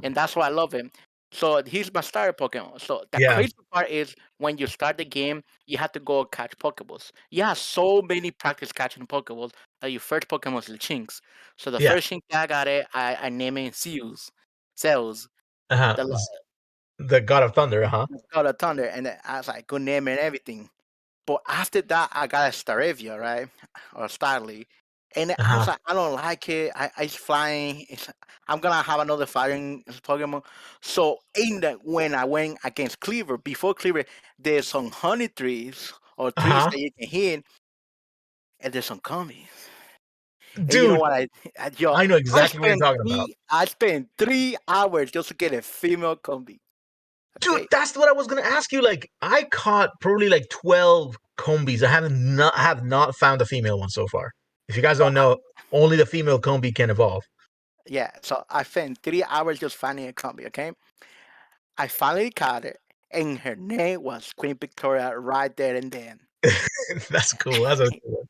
S2: And that's why I love him. So he's my starter Pokemon. So the
S1: Yeah.
S2: crazy part is when you start the game, you have to go catch Pokeballs. You have so many practice catching Pokeballs that your first Pokemon is the Chinks. So the
S1: Yeah.
S2: first Chink I got it, I named it Zeus.
S1: Uh-huh.
S2: The
S1: The God of Thunder, huh?
S2: God of Thunder, and then I was like, good name and everything. But after that, I got a Staravia, right? Or Starly. And I was
S1: Uh-huh.
S2: like, I don't like it. It's flying. I'm going to have another fighting Pokemon. So, when I went against Cleaver, before Cleaver, there's some honey trees or trees
S1: Uh-huh.
S2: that you can hit, and there's some combies. And you know
S1: Dude,
S2: what? Yo,
S1: I know exactly what you're talking about.
S2: I spent 3 hours just to get a female combi.
S1: Dude,
S2: Okay.
S1: that's what I was gonna ask you. Like, I caught probably like 12 combis. I have not found a female one so far. If you guys
S2: So,
S1: don't know, only the female combi can evolve.
S2: yeah. So I spent 3 hours just finding a combi. Okay. I finally caught it, and her name was Queen Victoria right there and then.
S1: That's cool. That's a cool.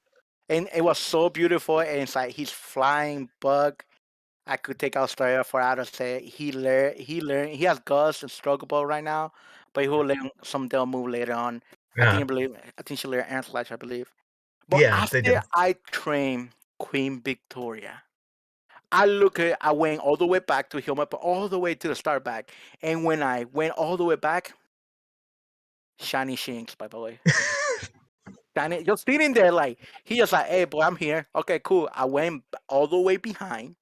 S2: And it was so beautiful. And it's like he's flying bug. I could take Australia for out of say he has Gust and Struggle Ball right now, but he will learn some Dell move later on.
S1: Yeah.
S2: I think she learned Ant Slash, I believe. But
S1: Yeah, they do.
S2: after I trained Queen Victoria, I went all the way back to Hilma, all the way to the start back. And when I went all the way back, Shiny Shinx, by the way. Shiny, just sitting there like he just like, hey boy, I'm here. Okay, cool. I went all the way behind,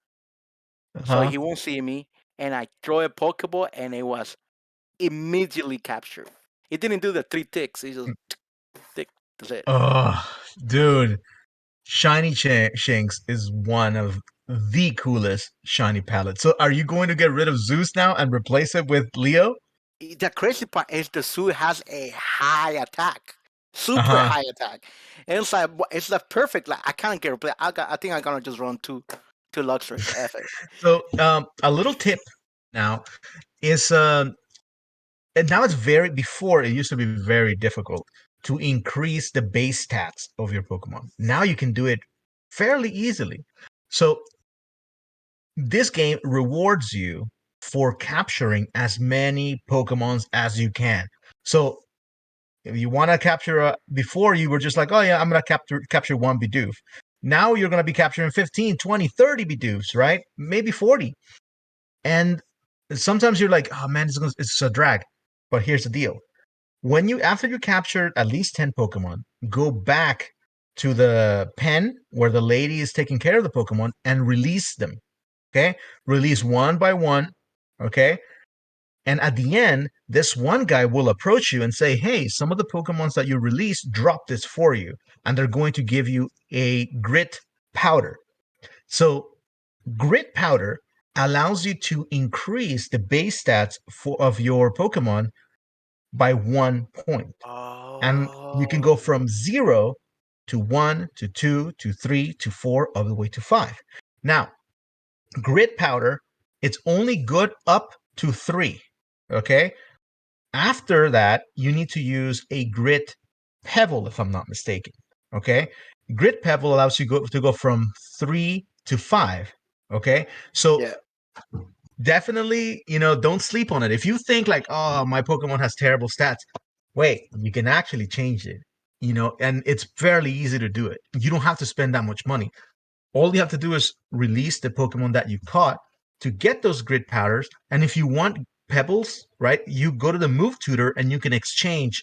S2: so
S1: Uh-huh.
S2: he won't see me. And I throw a Pokeball, and it was immediately captured. It didn't do the 3 ticks. It just tick. That's it.
S1: Oh, dude. Shanks is one of the coolest shiny palettes. So are you going to get rid of Zeus now and replace it with Leo?
S2: The crazy part is the suit has a high attack, super
S1: Uh-huh.
S2: high attack. And it's like it's the perfect. Like I can't get replay. I think I'm gonna just run two Luxors. F it.
S1: So a little tip now is and now it's very before it used to be very difficult to increase the base stats of your Pokemon. Now you can do it fairly easily. So this game rewards you for capturing as many Pokemons as you can. So if you want to capture before you were just like, oh yeah, I'm going to capture one Bidoof. Now you're going to be capturing 15, 20, 30 Bidoofs, right? Maybe 40. And sometimes you're like, oh man, it's a drag. But here's the deal. After you captured at least 10 Pokemon, go back to the pen where the lady is taking care of the Pokemon and release them. Okay? Release one by one. Okay? And at the end, this one guy will approach you and say, hey, some of the Pokemons that you released drop this for you. And they're going to give you a grit powder. So grit powder allows you to increase the base stats of your Pokemon by 1 point. And you can go
S2: Oh.
S1: from 0 to 1 to 2 to 3 to 4 all the way to 5. Now, grit powder, it's only good up to 3. Okay? After that, you need to use a grit pebble, if I'm not mistaken. Okay? Grit pebble allows you to go from 3 to 5. Okay? So
S2: Yeah.
S1: definitely, don't sleep on it. If you think like, oh, my Pokemon has terrible stats, wait, you can actually change it. And it's fairly easy to do it. You don't have to spend that much money. All you have to do is release the Pokemon that you caught to get those grit powders. And if you want pebbles, right, you go to the move tutor and you can exchange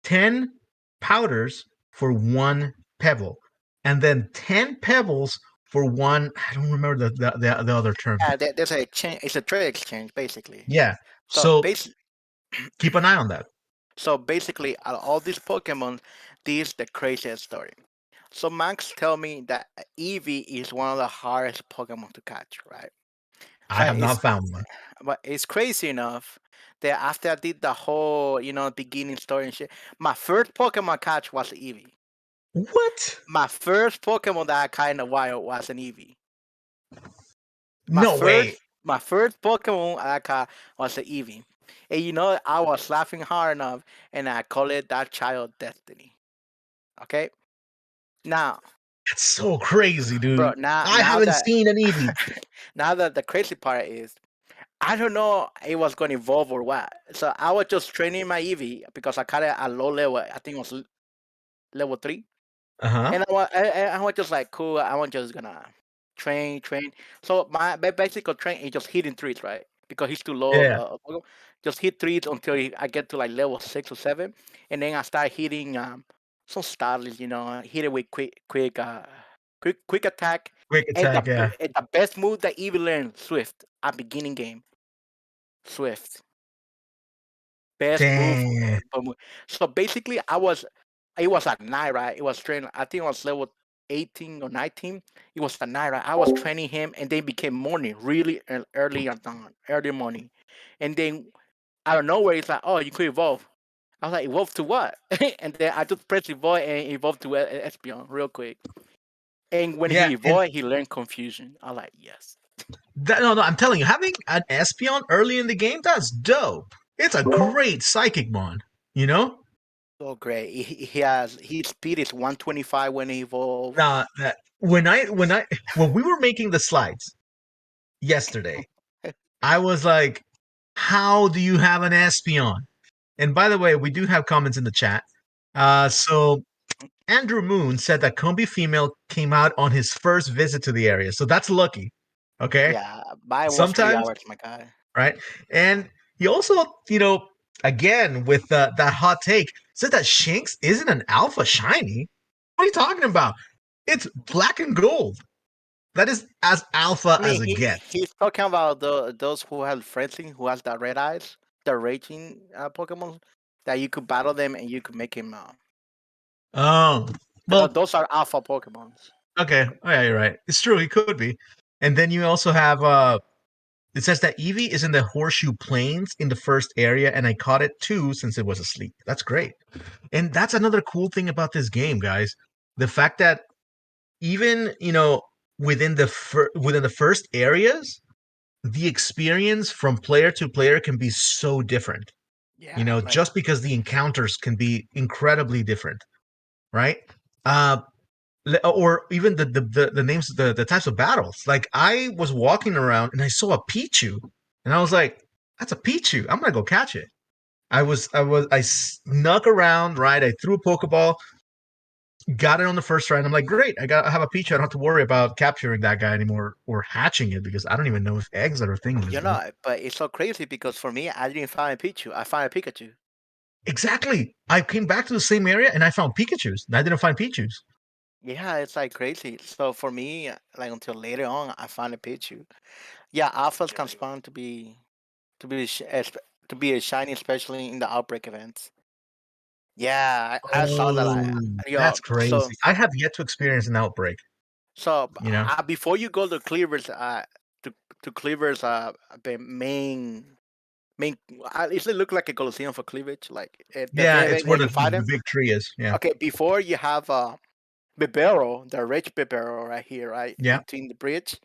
S1: 10 powders for 1 pebble, and then 10 pebbles for 1. I don't remember the other term.
S2: Yeah, there's a exchange. It's a trade exchange basically.
S1: Yeah.
S2: So
S1: So keep an eye on that.
S2: So basically, out of all these Pokemon, this is the craziest story. So Max tell me that Eevee is one of the hardest Pokemon to catch, right?
S1: I
S2: But
S1: have not found one.
S2: it's crazy enough that after I did the whole, beginning story and shit, my first Pokemon catch was Eevee.
S1: What?
S2: My first Pokemon that I caught in the wild was an Eevee.
S1: No way.
S2: My first Pokemon I caught was an Eevee. And I was laughing hard enough and I call it that child destiny. Okay? Now,
S1: That's so crazy, dude.
S2: bro,
S1: I haven't seen an Eevee.
S2: now that the crazy part is, I don't know it was going to evolve or what. So I was just training my Eevee because I caught it at low level. I think it was level 3.
S1: Uh-huh.
S2: And I was just like, cool, I was just going to train. So my basic train is just hitting threes, right? Because he's too low.
S1: Yeah.
S2: Just hit threes until I get to like level 6 or 7. And then I start hitting some starters, hit it with quick attack.
S1: Quick attack, yeah.
S2: And the best move that Eevee learned, Swift, at beginning game. Swift. Best move. So basically, it was at night, right? It was training, I think it was level 18 or 19. It was at night, right? I was training him, and then became morning, really early morning. And then out of nowhere, it's like, oh, you could evolve. I was like, evolve to what? And then I just pressed evolve and evolved to Espeon real quick. And when he evolved, he learned confusion. I was like, yes.
S1: No, I'm telling you, having an Espeon early in the game, that's dope. It's a great psychic mon,
S2: So great. His speed is 125 when he evolved.
S1: Nah, when we were making the slides yesterday, I was like, how do you have an Espeon? And by the way, we do have comments in the chat. So Andrew Moon said that Combi Female came out on his first visit to the area. So that's lucky. Okay.
S2: Yeah, mine was
S1: Sometimes,
S2: 3 hours, my guy.
S1: Right. And he also, again, with that hot take, said that Shinx isn't an alpha shiny. What are you talking about? It's black and gold. That is as alpha as it gets.
S2: He's talking about those who have Friendly, who has the red eyes, the raging Pokemon, that you could battle them and you could make him.
S1: Oh, well,
S2: those are alpha Pokemons.
S1: Okay. Oh, yeah, you're right. It's true. He could be. And then you also have it says that Eevee is in the Horseshoe Plains in the first area, and I caught it too since it was asleep. That's great. And that's another cool thing about this game, guys. The fact that even, within the first areas, the experience from player to player can be so different.
S2: Yeah.
S1: Just because the encounters can be incredibly different, right? Or even the names, the types of battles. Like, I was walking around and I saw a Pichu, and I was like, "That's a Pichu. I'm gonna go catch it." I snuck around, right? I threw a Pokeball, got it on the first try, and I'm like, "Great! I have a Pichu. I don't have to worry about capturing that guy anymore or hatching it because I don't even know if eggs are a thing."
S2: But it's so crazy because for me, I didn't find a Pichu. I found a Pikachu.
S1: Exactly. I came back to the same area and I found Pikachus. And I didn't find Pichus.
S2: Yeah, it's like crazy. So for me, like until later on, I found a Pichu. Yeah, alphas can spawn to be a shiny, especially in the outbreak events. Yeah, I saw that.
S1: That's crazy. So, I have yet to experience an outbreak.
S2: So before you go to Cleaver's, to Cleaver's, the main. It look like a Coliseum for cleavage, like
S1: it's where the big tree is. Yeah.
S2: Okay, before you have Bibero, the rich Bibero right here, right?
S1: Yeah.
S2: Between the bridge.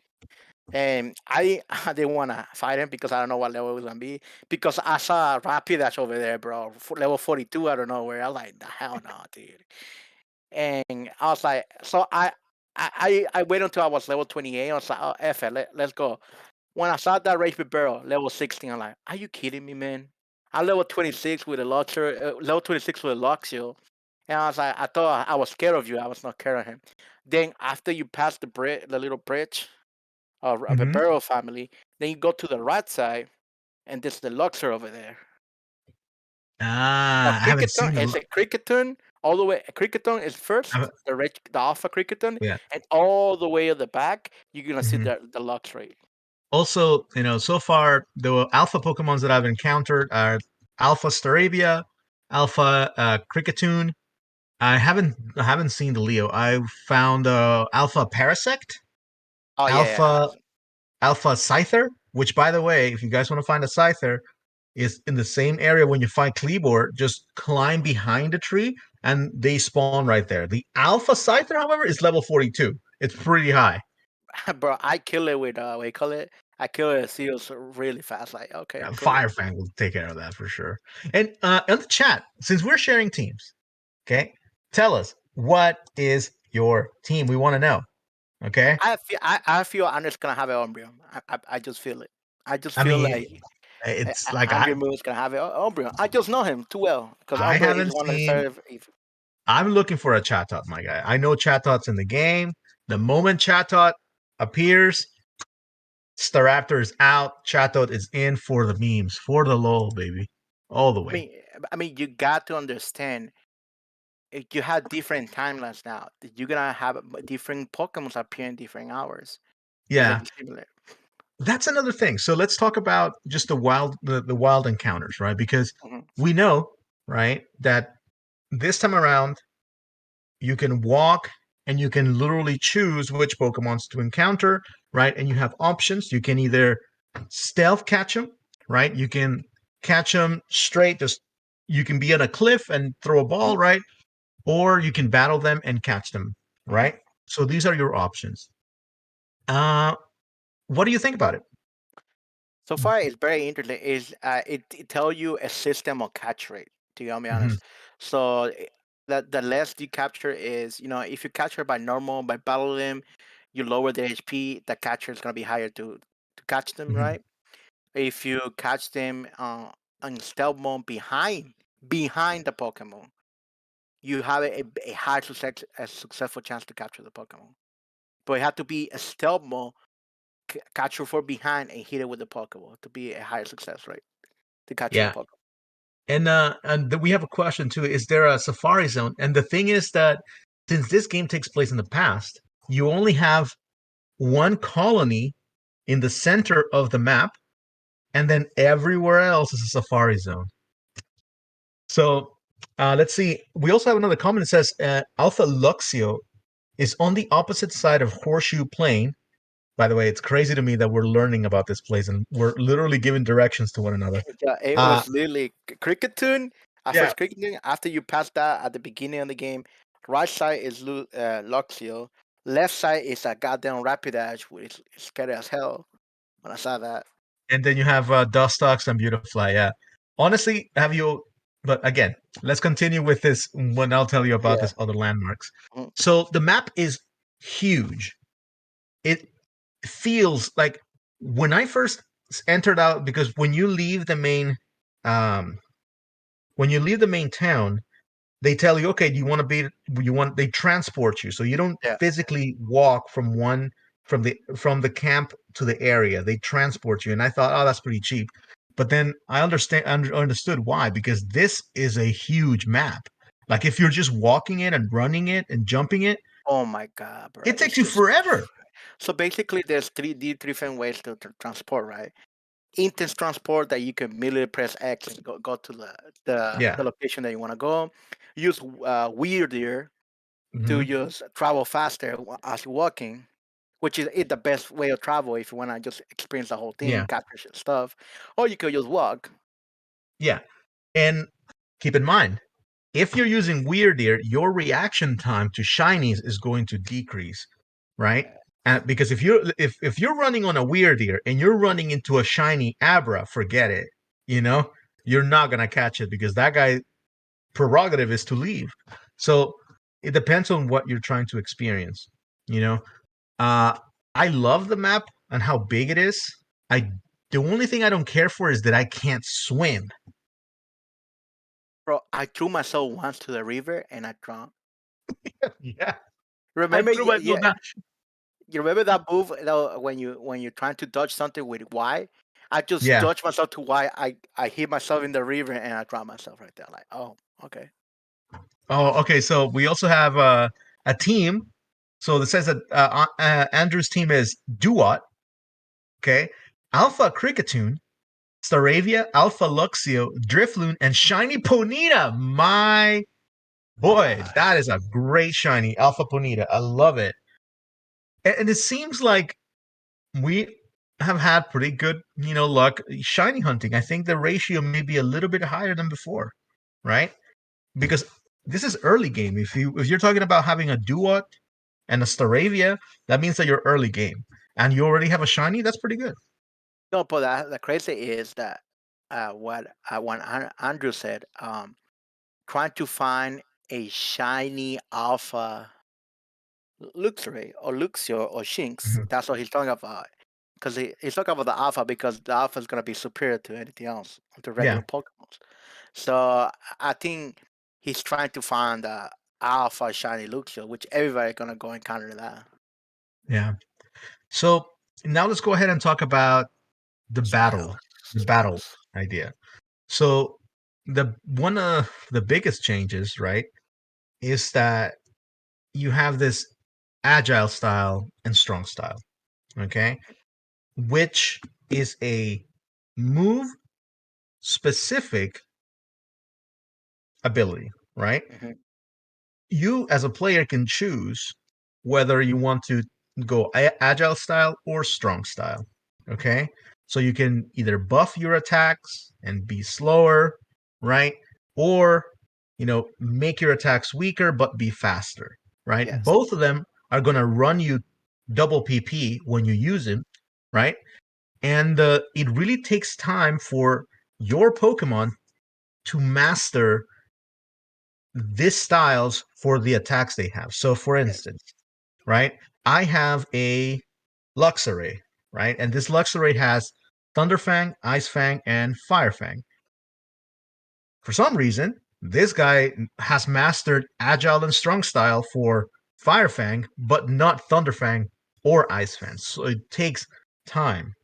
S2: And I didn't want to fight him because I don't know what level it was going to be. Because I saw Rapidash over there, bro. Level 42 out of nowhere. I was like, the hell no, dude. And I was like, so I waited until I was level 28. I was like, oh, F it, let's go. When I saw that Rage Bibero, level 16, I'm like, are you kidding me, man? I'm level 26 with a level 26 with a Luxio. And I was like, I thought I was scared of you. I was not scared of him. Then after you pass the little bridge, of the Barrow family, Then you go to the right side, and there's the Luxor over there. Now,
S1: Ah, I haven't
S2: Cricketon
S1: seen
S2: is a Cricketon all the way. Cricketon is first, the Alpha Cricketon,
S1: yeah.
S2: and all the way at the back, you're gonna see
S1: Mhm.
S2: the Luxray.
S1: Also, so far the alpha Pokemons that I've encountered are Alpha Staravia, Alpha Kricketune. I haven't seen the Leo. I found Alpha Parasect,
S2: Oh yeah,
S1: Alpha Alpha Scyther, which by the way, if you guys want to find a Scyther, is in the same area when you find Kleavor, just climb behind a tree and they spawn right there. The Alpha Scyther, however, is level 42. It's pretty high.
S2: yeah. Bro, I kill it with what you call it? I kill it seals really fast. Like okay, cool.
S1: Firefang will take care of that for sure. And in the chat, since we're sharing teams, okay, tell us what is your team? We want to know. Okay,
S2: I feel Andres gonna have an Umbreon. I just feel it. I just
S1: I
S2: feel
S1: mean,
S2: like
S1: it's like
S2: Andre Moon's gonna have an Umbreon. I just know him too well because
S1: I
S2: Umbreon is
S1: haven't
S2: one of the
S1: seen.
S2: favorite.
S1: I'm looking for a Chatot, my guy. I know Chatot's in the game. The moment Chatot appears, Staraptor is out. Chatot is in for the memes, for the lol, baby, all the
S2: I
S1: way.
S2: mean, I mean, you got to understand. You have different timelines now. That you're gonna have different Pokemon appear in different hours, just like
S1: Yeah,
S2: the similar.
S1: that's another thing. So let's talk about just the wild encounters, right? Because
S2: Mhm.
S1: we know, right, that this time around you can walk and you can literally choose which Pokemons to encounter, right? And you have options. You can either stealth catch them, right? You can catch them straight, just you can be on a cliff and throw a ball,
S2: Mhm.
S1: right? Or you can battle them and catch them,
S2: Mhm.
S1: right? So these are your options. Uh, what do you think about it?
S2: So far, it's very interesting. Is it tell you a system of catch rate? To be
S1: Mm-hmm.
S2: honest, so the less you capture is if you capture by normal by battle them, you lower the HP. The catcher is gonna be higher to catch them,
S1: Mm-hmm.
S2: right? If you catch them on stealth mode behind the Pokemon, you have a high successful chance to capture the Pokemon. But it had to be a stealth mode, catch you from behind and hit it with the Pokeball to be a higher success rate to capture the
S1: Yeah.
S2: Pokemon.
S1: And we have a question too. Is there a Safari Zone? And the thing is that since this game takes place in the past, you only have one colony in the center of the map, and then everywhere else is a Safari Zone. So let's see. We also have another comment that says Alpha Luxio is on the opposite side of Horseshoe Plain. By the way, it's crazy to me that we're learning about this place and we're literally giving directions to one another.
S2: Yeah, it
S1: Uh,
S2: was literally Cricket Tune. At
S1: yeah,
S2: first, Cricket Tune. After you pass that at the beginning of the game, right side is Luxio. Left side is a goddamn Rapidash, which is scary as hell. When I saw that,
S1: and then you have Dustox and Beautifly. Yeah, honestly, have you? But again, let's continue with this when I'll tell you about
S2: yeah.
S1: this other landmarks.
S2: Mhm.
S1: So the map is huge. It feels like when I first entered out, because um, when you leave the main town, they tell you, okay, do you want to be? You want they transport you, so you don't
S2: Yeah.
S1: physically walk from the camp to the area. They transport you, and I thought, oh, that's pretty cheap. But then I understood why, because this is a huge map. Like if you're just walking it and running it and jumping it,
S2: Oh my god, bro!
S1: it
S2: It's
S1: takes you
S2: just
S1: forever.
S2: so basically there's three different ways to transport, right? Instant transport that you can immediately press X and go to the
S1: Yeah.
S2: location that you want to go. Use Weirder to
S1: Hmm.
S2: just travel faster as you're walking, which is the best way of travel if you want to just experience the whole thing,
S1: Yeah.
S2: capture stuff, or you could just walk.
S1: Yeah. And keep in mind, if you're using Weird Ear, your reaction time to shinies is going to decrease, right?
S2: Yeah.
S1: And because if you're running on a Weird Ear and you're running into a shiny Abra, forget it. You know, you're not gonna catch it because that guy prerogative is to leave. So it depends on what you're trying to experience. You know, uh, I love the map and how big it is. I The only thing I don't care for is that I can't swim.
S2: Bro, I threw myself once to the river and I drowned.
S1: Yeah, I
S2: Remember?
S1: threw
S2: Yeah,
S1: myself
S2: yeah.
S1: down.
S2: You remember that move, when you're trying to dodge something with Y? I just
S1: Yeah.
S2: dodged myself to Y. I hit myself in the river and I dropped myself right there. Like, oh, okay.
S1: Oh, okay. So we also have a team. So it says that Andrew's team is Duat, okay, Alpha Cricketune, Staravia, Alpha Luxio, Drifloon, and Shiny Ponyta. My boy, that is a great shiny Alpha Ponyta. I love it. And it seems like we have had pretty good, luck shiny hunting. I think the ratio may be a little bit higher than before, right? Because this is early game. If you're talking about having a Duat and a Staravia, that means that you're early game, and you already have a shiny. That's pretty good.
S2: No, but the crazy is that what Andrew said, trying to find a shiny alpha Luxray or Luxio or Shinx.
S1: Mhm.
S2: That's what he's talking about. Because he's talking about the alpha because the alpha is going to be superior to anything else, to
S1: Yeah,
S2: regular Pokemon. So I think he's trying to find the alpha shiny Luxio, which everybody going to go encounter that.
S1: yeah. So now let's go ahead and talk about the battle,
S2: Battles.
S1: the battle
S2: Battles.
S1: idea. So the one of the biggest changes, right, is that you have this agile style and strong style, okay, which is a move specific ability, right?
S2: Hmm.
S1: You as a player can choose whether you want to go agile style or strong style, okay? So you can either buff your attacks and be slower, right? Or, make your attacks weaker but be faster, right?
S2: Yes.
S1: Both of them are going to run you double PP when you use them, right? And it really takes time for your Pokemon to master these styles for the attacks they have. So, for
S2: Yes.
S1: instance, right, I have a Luxray, right, and this Luxray has Thunderfang, Ice Fang, and Fire Fang. For some reason, this guy has mastered Agile and Strong style for Fire Fang, but not Thunderfang or Ice Fang. So it takes time.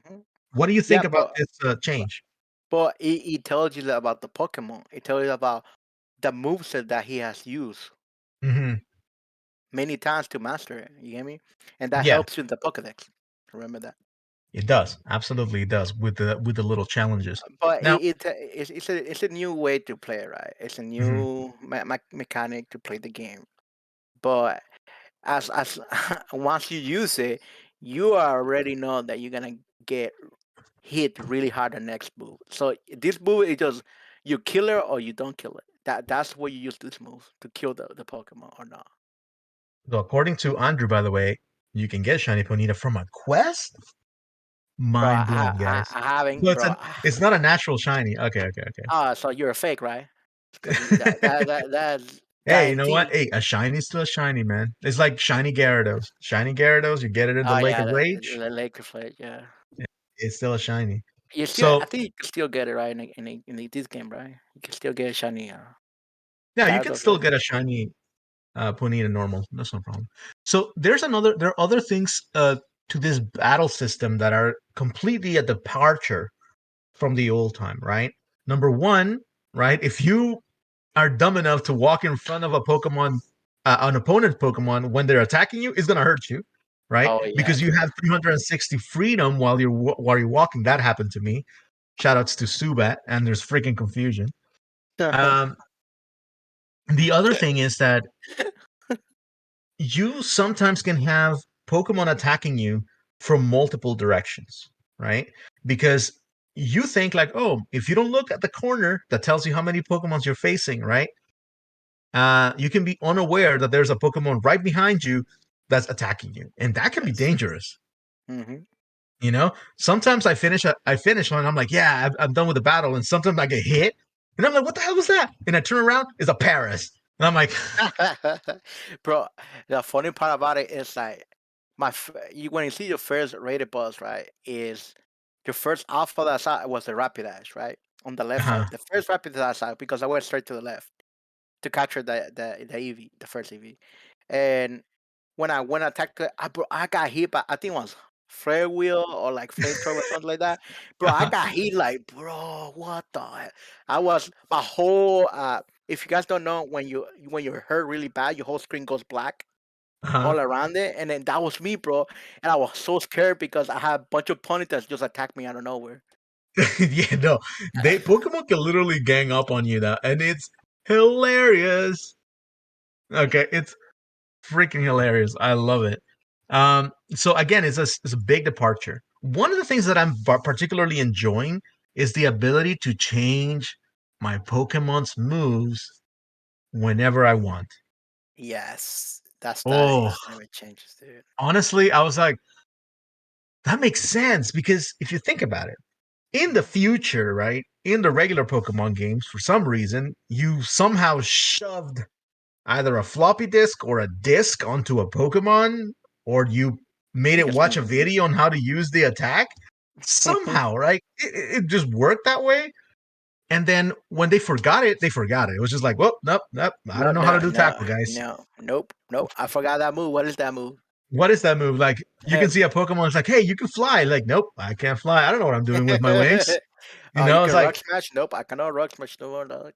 S2: Hmm.
S1: What do you
S2: Yeah,
S1: think about this
S2: but
S1: change?
S2: but he tells you about the Pokemon. It tells you about the moveset that he has used
S1: Hmm.
S2: many times to master it. You get me? And that
S1: Yeah,
S2: helps you in the Pokedex. Remember that.
S1: it does. Absolutely, it does with the little challenges.
S2: But
S1: Now,
S2: it's a new way to play, right? It's a
S1: mhm,
S2: new mechanic to play the game. But as once you use it, you already know that you're gonna get hit really hard the next move. So this move is just you kill her or you don't kill it. That's what you use this move to kill the Pokemon or not.
S1: so according to Andrew, by the way, you can get Shiny Ponyta from a quest.
S2: Bro,
S1: Mind blown, guys.
S2: I
S1: So
S2: haven't, bro.
S1: it's not a natural shiny. Okay, okay, okay.
S2: Ah, so you're a fake, right? Because
S1: Hey, you know what?
S2: guarantee.
S1: Hey, a shiny's still a shiny, man. It's like shiny Gyarados. Shiny Gyarados, you get it in the
S2: Oh
S1: Lake
S2: yeah,
S1: of Rage,
S2: the Laker flake, yeah.
S1: yeah, it's still a shiny.
S2: You still, I
S1: So
S2: think you can still get it right this game, right? You can still get a shiny
S1: yeah, you can
S2: Gyarados,
S1: still
S2: right?
S1: get a shiny Ponyta normal. That's no problem. So there are other things to this battle system that are completely a departure from the old time, right? Number one, right? If you are dumb enough to walk in front of a Pokemon, an opponent's Pokemon when they're attacking you, it's gonna hurt you, right?
S2: Oh
S1: Because
S2: yes.
S1: you have 360 freedom while you're walking. That happened to me. Shoutouts to Subat, and there's freaking confusion. Um, the other thing is that you sometimes can have Pokemon attacking you from multiple directions, right? Because you think like, oh, if you don't look at the corner that tells you how many Pokemons you're facing, right? You can be unaware that there's a Pokemon right behind you that's attacking you, and that can be
S2: Yes.
S1: dangerous.
S2: Hmm.
S1: Sometimes I finish one, and I'm like, yeah, I'm done with the battle, and sometimes I get hit, and I'm like, what the hell was that? And I turn around, it's a Paris, and I'm like,
S2: Bro, the funny part about it is like when you see your first rated boss, right? Is your first alpha that I saw was the Rapidash, right? On the left
S1: uh-huh.
S2: side. The first Rapidash I saw because I went straight to the left to capture the EV, the first EV. And when I went attacked it, bro, I got hit by, I think it was flare wheel or like flamethrower or something like that. Bro, I got hit like, bro, what the heck? I was my whole if you guys don't know, when you're hurt really bad, your whole screen goes black
S1: Uh-huh.
S2: all around it. And then that was me, bro. And I was so scared because I had a bunch of ponytails just attack me out of nowhere.
S1: Yeah, no, they Pokemon can literally gang up on you now, and it's hilarious. Okay, it's freaking hilarious. I love it. So again, it's a big departure. One of the things that I'm particularly enjoying is the ability to change my Pokemon's moves whenever I want.
S2: Yes, that's
S1: Oh,
S2: dynamic changes, dude.
S1: honestly, I was like, that makes sense because if you think about it, in the future, right, in the regular Pokemon games, for some reason, you somehow shoved either a floppy disk or a disk onto a Pokemon, or you made it
S2: Yes,
S1: watch a video on how to use the attack. Somehow, right? It just worked that way. And then when they forgot it, they forgot it. It was just like, well, nope, nope. I
S2: no,
S1: don't know how
S2: no,
S1: to do
S2: no,
S1: tackle, guys.
S2: no, nope, nope. I forgot that move. What is that move?
S1: What is that move? Like, you can see a Pokemon, it's like, hey, you can fly. Like, nope, I can't fly. I don't know what I'm doing with my wings. You
S2: You
S1: know, it's
S2: can
S1: like,
S2: rock smash. Nope, I cannot rock smash no more. Dog.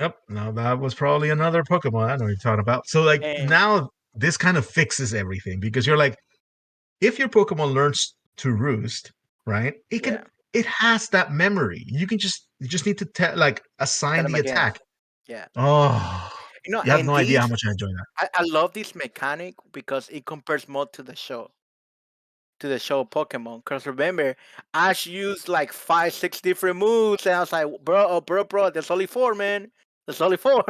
S1: yep, no, that was probably another Pokemon. I know what you're talking about. So, like,
S2: And
S1: now this kind of fixes everything because you're like, if your Pokemon learns to roost, right?
S2: yeah,
S1: It has that memory. You just need to like
S2: tell
S1: assign
S2: him
S1: the
S2: again.
S1: attack.
S2: Yeah,
S1: Oh, you have
S2: and
S1: no idea how
S2: these
S1: much I enjoy that.
S2: I love this mechanic because it compares more to the show Pokemon. Because remember, Ash used like 5, 6 different moves, and I was like, bro, oh, bro, there's only four, man. There's only four,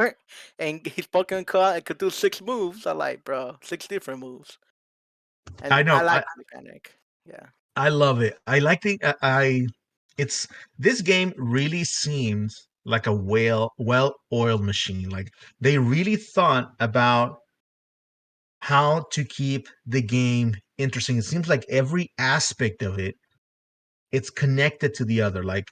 S2: and his Pokemon could do 6 moves. I like, bro, 6 different moves, and
S1: I
S2: I
S1: know.
S2: like the mechanic. Yeah,
S1: I love it. I like the I. It's this game really seems like a well-oiled machine. Like they really thought about how to keep the game interesting. It seems like every aspect of it, it's connected to the other. Like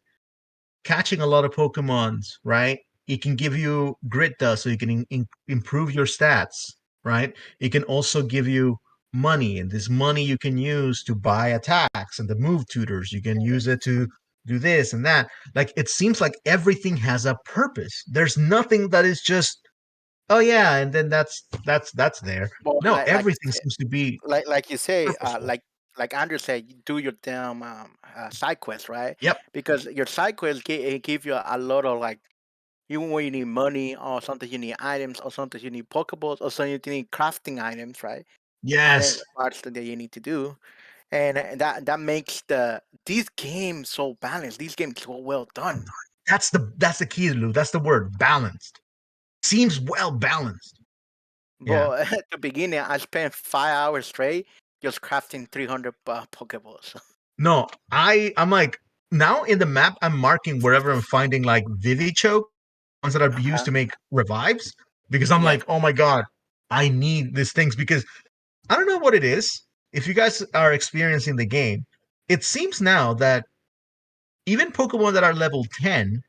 S1: catching a lot of Pokemons, right? It can give you grit dust, so you can improve your stats, right? It can also give you money, and this money you can use to buy attacks and the move tutors. You can use it to do this and that. Like it seems like everything has a purpose. There's nothing that is just oh yeah, and then that's there.
S2: but
S1: No, everything seems to be
S2: like you say,
S1: purposeful.
S2: like Andrew said, you do your damn side quest, right?
S1: Yep.
S2: Because your side quest give you a lot of like, even when you need money or something, you need items or something, you need Pokeballs or something, you need crafting items, right? Item
S1: Yes.
S2: parts that you need to do, and that makes these games so balanced. These games so well done.
S1: That's the key, Lou. That's the word. Balanced. Seems well balanced. Yeah.
S2: But at the beginning, I spent 5 hours straight just crafting 300 Pokeballs.
S1: No, I'm like now in the map I'm marking wherever I'm finding like Vivichoke, ones that are used
S2: Uh-huh.
S1: to make revives, because I'm
S2: Yeah,
S1: like, oh my god, I need these things because I don't know what it is. If you guys are experiencing the game, it seems now that even Pokemon that are level 10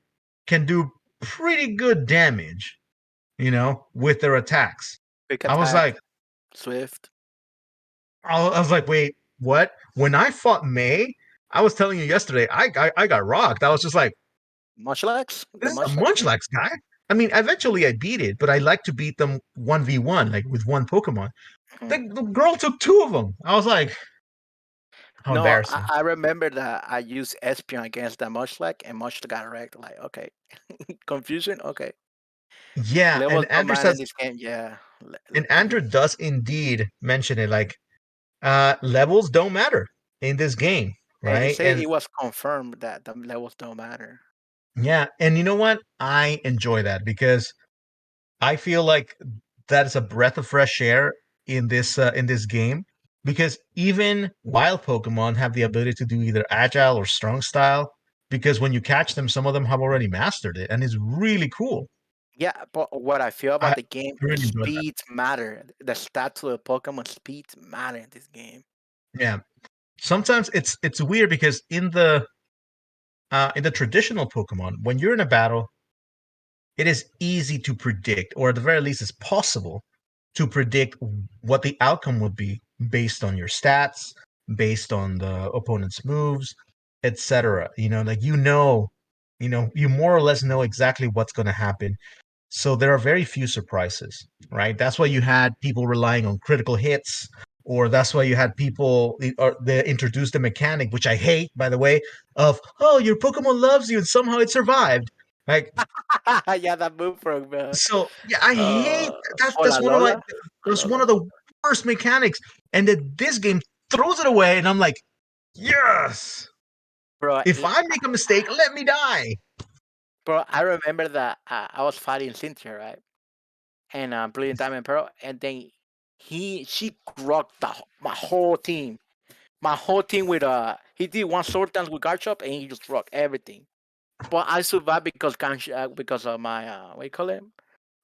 S1: can do pretty good damage, with their attacks.
S2: quick
S1: I was
S2: attack,
S1: like,
S2: Swift.
S1: I was like, wait, what? When I fought May, I was telling you yesterday, I got rocked. I was just like,
S2: Munchlax? The
S1: this is a
S2: Munchlax one?
S1: Munchlax guy. I mean, eventually I beat it, but I like to beat them 1v1, like with one Pokemon.
S2: Mhm.
S1: The girl took two of them. I was like, how
S2: No,
S1: embarrassing.
S2: I remember that I used Espion against the Munchlax and Munchlax got wrecked. Like, okay. Confusion? Okay.
S1: Yeah,
S2: Levels don't matter in this game. Yeah.
S1: and Andrew does indeed mention it, like levels don't matter in this game,
S2: And he
S1: right?
S2: said
S1: And
S2: it was confirmed that the levels don't matter.
S1: yeah, and you know what? I enjoy that because I feel like that is a breath of fresh air in this game because even wild Pokemon have the ability to do either agile or strong style because when you catch them, some of them have already mastered it, and it's really cool.
S2: Yeah, but what I feel
S1: I
S2: about the game,
S1: really enjoyed that.
S2: speeds matter. The stats of the Pokemon speeds matter in this game.
S1: Yeah, sometimes it's weird because in the traditional Pokemon, when you're in a battle, it is easy to predict, or at the very least, it's possible to predict what the outcome would be based on your stats, based on the opponent's moves, etc. Like you more or less know exactly what's going to happen. So there are very few surprises, right? That's why you had people relying on critical hits, or that's why you had people, or they introduced the mechanic, which I hate, by the way, of, oh, your Pokemon loves you and somehow it survived. Like,
S2: Yeah, that move from
S1: so yeah, I hate that. That's
S2: Hola
S1: one of my,
S2: Lola.
S1: that's one
S2: Lola.
S1: of the worst mechanics. And then this game throws it away, and I'm like, yes.
S2: Bro,
S1: If I make a mistake, let me die.
S2: bro, I remember that I was fighting Cynthia, right? And Brilliant Diamond Pearl, and then she rocked my whole team. My whole team with he did one sword dance with Garchomp and he just rocked everything. But I survived because of my what you call it?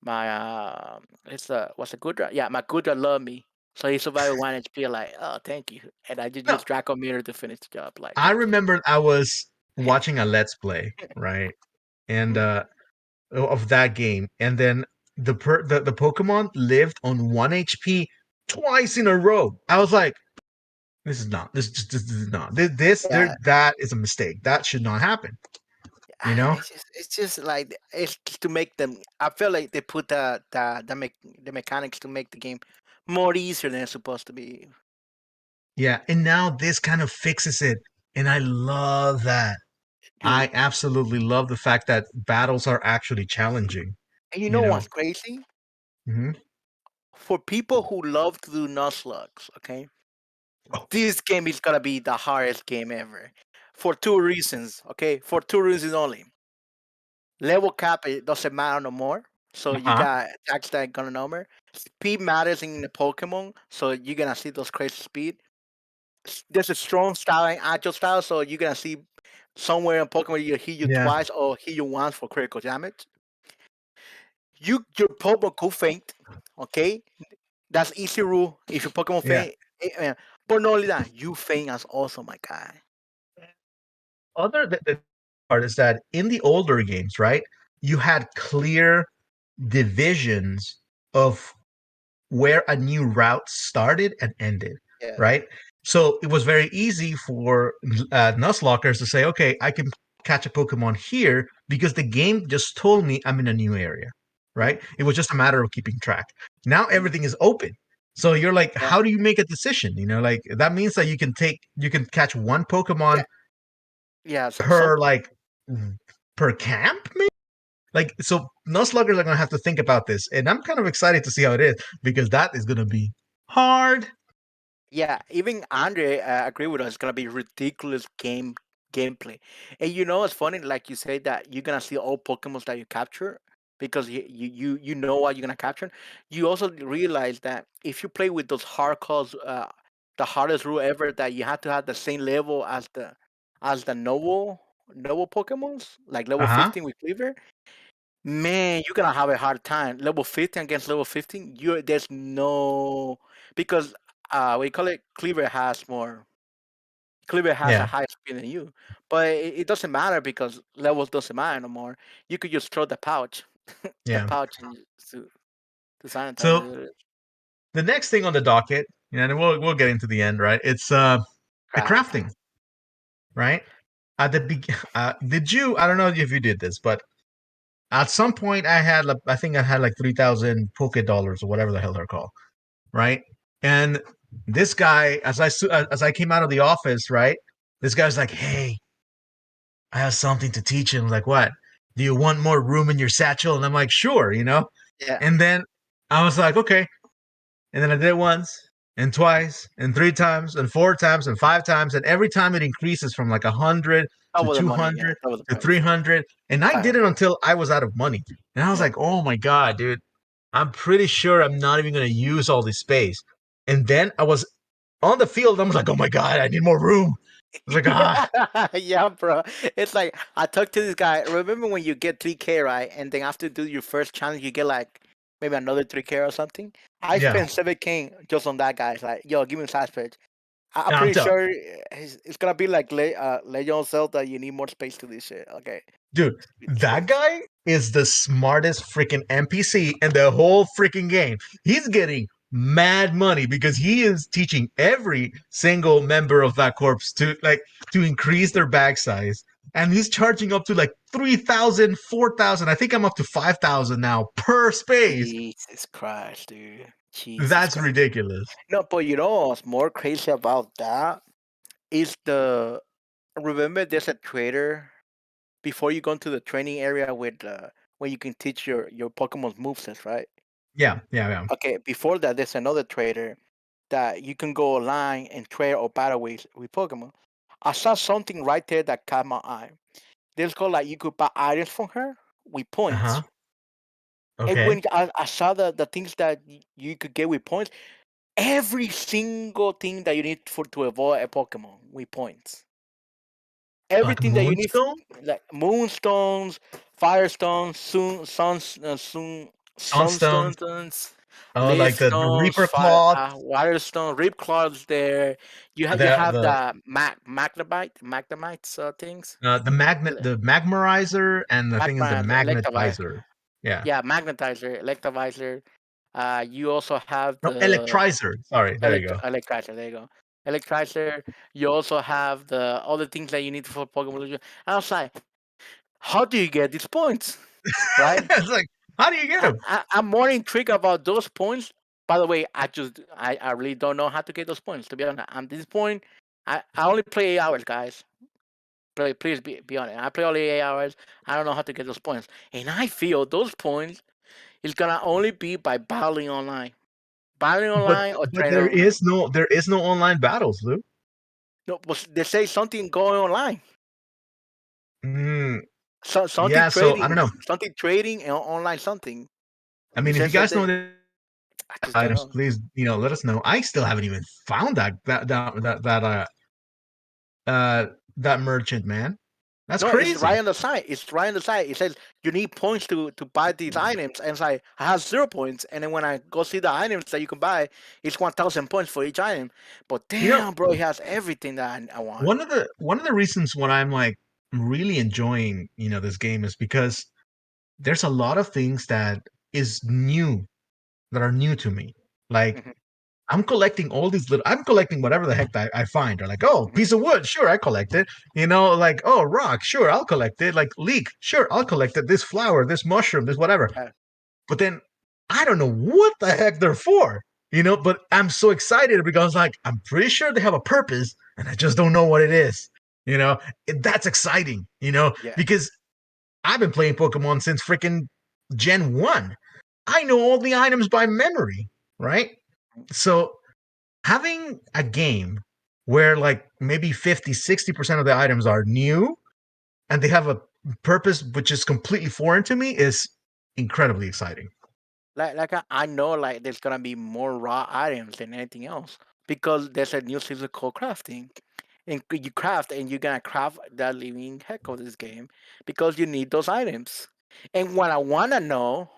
S2: My it's what's a Gudra? Yeah, my Gudra loved me. So he survived with 1 HP, like, oh thank you. And I just
S1: No,
S2: used Draco Meter to finish the job. Like
S1: I remember I was watching a Let's Play, right? And of that game, and then the Pokemon lived on 1 HP twice in a row. I was like, this is not
S2: yeah,
S1: that is a mistake. That should not happen. You know?
S2: it's just like it's to make them. I feel like they put the mechanics to make the game more easier than it's supposed to be.
S1: Yeah. And now this kind of fixes it, and I love that. I
S2: Dude,
S1: absolutely love the fact that battles are actually challenging.
S2: and you
S1: You
S2: know
S1: know?
S2: what's crazy?
S1: Hmm.
S2: For people who love to do Nuzlocke, okay,
S1: Oh,
S2: this game is gonna be the hardest game ever. For two reasons, okay? For two reasons only. Level cap it doesn't matter no more. So you
S1: uh-huh.
S2: got attacks that gonna number. Speed matters in the Pokemon, so you're gonna see those crazy speed. There's a strong style and agile style, so you're gonna see somewhere in Pokemon you hit you
S1: Yeah.
S2: twice or hit you once for critical damage. Your Pokemon could faint, okay? That's easy rule. If your Pokemon
S1: Yeah.
S2: faint, but not only that, you faint as also my guy.
S1: The part is that in the older games, right, you had clear divisions of where a new route started and ended,
S2: Yeah.
S1: right? So it was very easy for Nuzlockers to say, okay, I can catch a Pokemon here because the game just told me I'm in a new area, right? It was just a matter of keeping track. Now
S2: Mm,
S1: everything is open. So you're like,
S2: yeah.
S1: how do you make a decision? Like that means that you can catch one Pokemon
S2: Yeah. Yeah. So some.
S1: per like per camp, maybe? Like, so Nuzlockers are gonna have to think about this, and I'm kind of excited to see how it is because that is gonna be hard.
S2: Yeah. Even Andre agree with us. It's gonna be ridiculous gameplay. And it's funny, like you say that you're gonna see all Pokemons that you capture because you know what you're gonna capture. You also realize that if you play with those hard calls, the hardest rule ever, that you have to have the same level as the noble Pokemons, like
S1: Uh
S2: level
S1: huh.
S2: 15 with Cleaver. Man, you're gonna have a hard time. Level 15 against level 15, there's no, because we call it Cleaver has more. Cleaver has a
S1: Yeah.
S2: higher speed than you, but it doesn't matter because levels doesn't matter no more. You could just throw the pouch, the
S1: Yeah.
S2: pouch, and to sanitize
S1: So
S2: it.
S1: the next thing on the docket, and we'll get into the end, right? It's the
S2: Crafting.
S1: crafting, right? At the did you? I don't know if you did this, but at some point I think I had like 3,000 Poké dollars or whatever the hell they're called, right? And this guy, as I came out of the office, right? This guy's like, "Hey, I have something to teach him." Like, what? Do you want more room in your satchel? And I'm like, sure.
S2: Yeah.
S1: And then I was like, okay. And then I did it once and twice and three times and four times and five times. And every time it increases from like 100 to
S2: Double the money. Yeah.
S1: 200
S2: Double the
S1: to
S2: price.
S1: 300. And I did it
S2: 500.
S1: until I was out of money. And I was
S2: Yeah.
S1: like, oh my God, dude, I'm pretty sure I'm not even going to use all this space. And then I was on the field. I was like, oh my God, I need more room. I was like, ah,
S2: Yeah, yeah, bro. It's like I talked to this guy. Remember when you get 3K, right? And then after do your first challenge, you get like maybe another 3K or something. I
S1: yeah,
S2: spent 7K just on that guy. It's like, yo, give me a size page. I'm
S1: I'm
S2: pretty
S1: telling
S2: sure it's gonna be like Legend of Zelda. You need more space to this shit. Okay,
S1: dude, that
S2: space.
S1: guy is the smartest freaking NPC in the whole freaking game. He's getting mad money because he is teaching every single member of that corpse to increase their bag size. And he's charging up to like 3,000, 4,000. I think I'm up to 5,000 now per space.
S2: Jesus Christ, dude. Jesus
S1: That's
S2: Christ.
S1: ridiculous.
S2: No, but you know what's more crazy about that is the remember there's a trader before you go into the training area with where you can teach your Pokemon's movesets, right?
S1: Yeah, yeah, yeah.
S2: Okay, before that there's another trader that you can go online and trade or battle with Pokemon. I saw something right there that caught my eye. There's called like you could buy items from her with points.
S1: Uh-huh.
S2: And
S1: Okay.
S2: when I saw the things that you could get with points, every single thing that you need for to avoid a Pokemon with points.
S1: Like
S2: Everything that you need,
S1: Moonstone?
S2: like moonstones, firestones,
S1: Sunstone?
S2: sunstones,
S1: Oh,
S2: leaf
S1: like the
S2: stones,
S1: Reaper Claw,
S2: water stone, rip claws. There, you
S1: the
S2: have
S1: the
S2: the magnemites things.
S1: the magmarizer, and the thing is the
S2: Electivire.
S1: magnetizer. Yeah.
S2: Yeah, magnetizer, electivizer. You also have
S1: No,
S2: the
S1: electrizer. Sorry, there you go.
S2: electrizer. There you go. Electrizer. You also have the all the things that you need for Pokemon Legend. And I was like, how do you get these points? Right?
S1: It's like, how do you get them?
S2: I'm more intrigued about those points. By the way, I really don't know how to get those points. To be honest, at this point, I only play 8 hours, guys. Please be honest. I play only 8 hours. I don't know how to get those points, and I feel those points is gonna only be by battling
S1: But
S2: online or
S1: but
S2: training online.
S1: there is no online battles, Lou.
S2: No, but they say something going online.
S1: Mm,
S2: So
S1: yeah, so I don't know.
S2: something trading and online something.
S1: I
S2: It
S1: mean, if you
S2: says that
S1: guys know
S2: they,
S1: the
S2: I just don't
S1: items,
S2: know.
S1: please, let us know. I still haven't even found uh that merchant, man. That's
S2: No, it's right
S1: crazy.
S2: on the side. It's right on the side. It says you need points to buy these items, and it's like I have 0 points. And then when I go see the items that you can buy, it's 1,000 points for each item. But
S1: You know,
S2: damn, bro, it has everything that I want.
S1: one of the reasons when I'm like really enjoying, this game is because there's a lot of things is new that are new to me. Like
S2: Hmm.
S1: I'm collecting whatever the heck I find. Or like, oh,
S2: Hmm.
S1: piece of wood, sure, I collect it. Like, oh, rock, sure, I'll collect it. Like leek, sure, I'll collect it. This flower, this mushroom, this whatever.
S2: Yeah.
S1: But then I don't know what the heck they're for. But I'm so excited because like I'm pretty sure they have a purpose and I just don't know what it is. That's exciting,
S2: Yeah.
S1: because I've been playing Pokemon since freaking Gen 1. I know all the items by memory, right? So having a game where like maybe 50, 60% of the items are new and they have a purpose which is completely foreign to me is incredibly exciting.
S2: I know like there's gonna be more raw items than anything else because there's a new season called crafting, and you craft and you're gonna craft the living heck of this game because you need those items. And what I wanna know,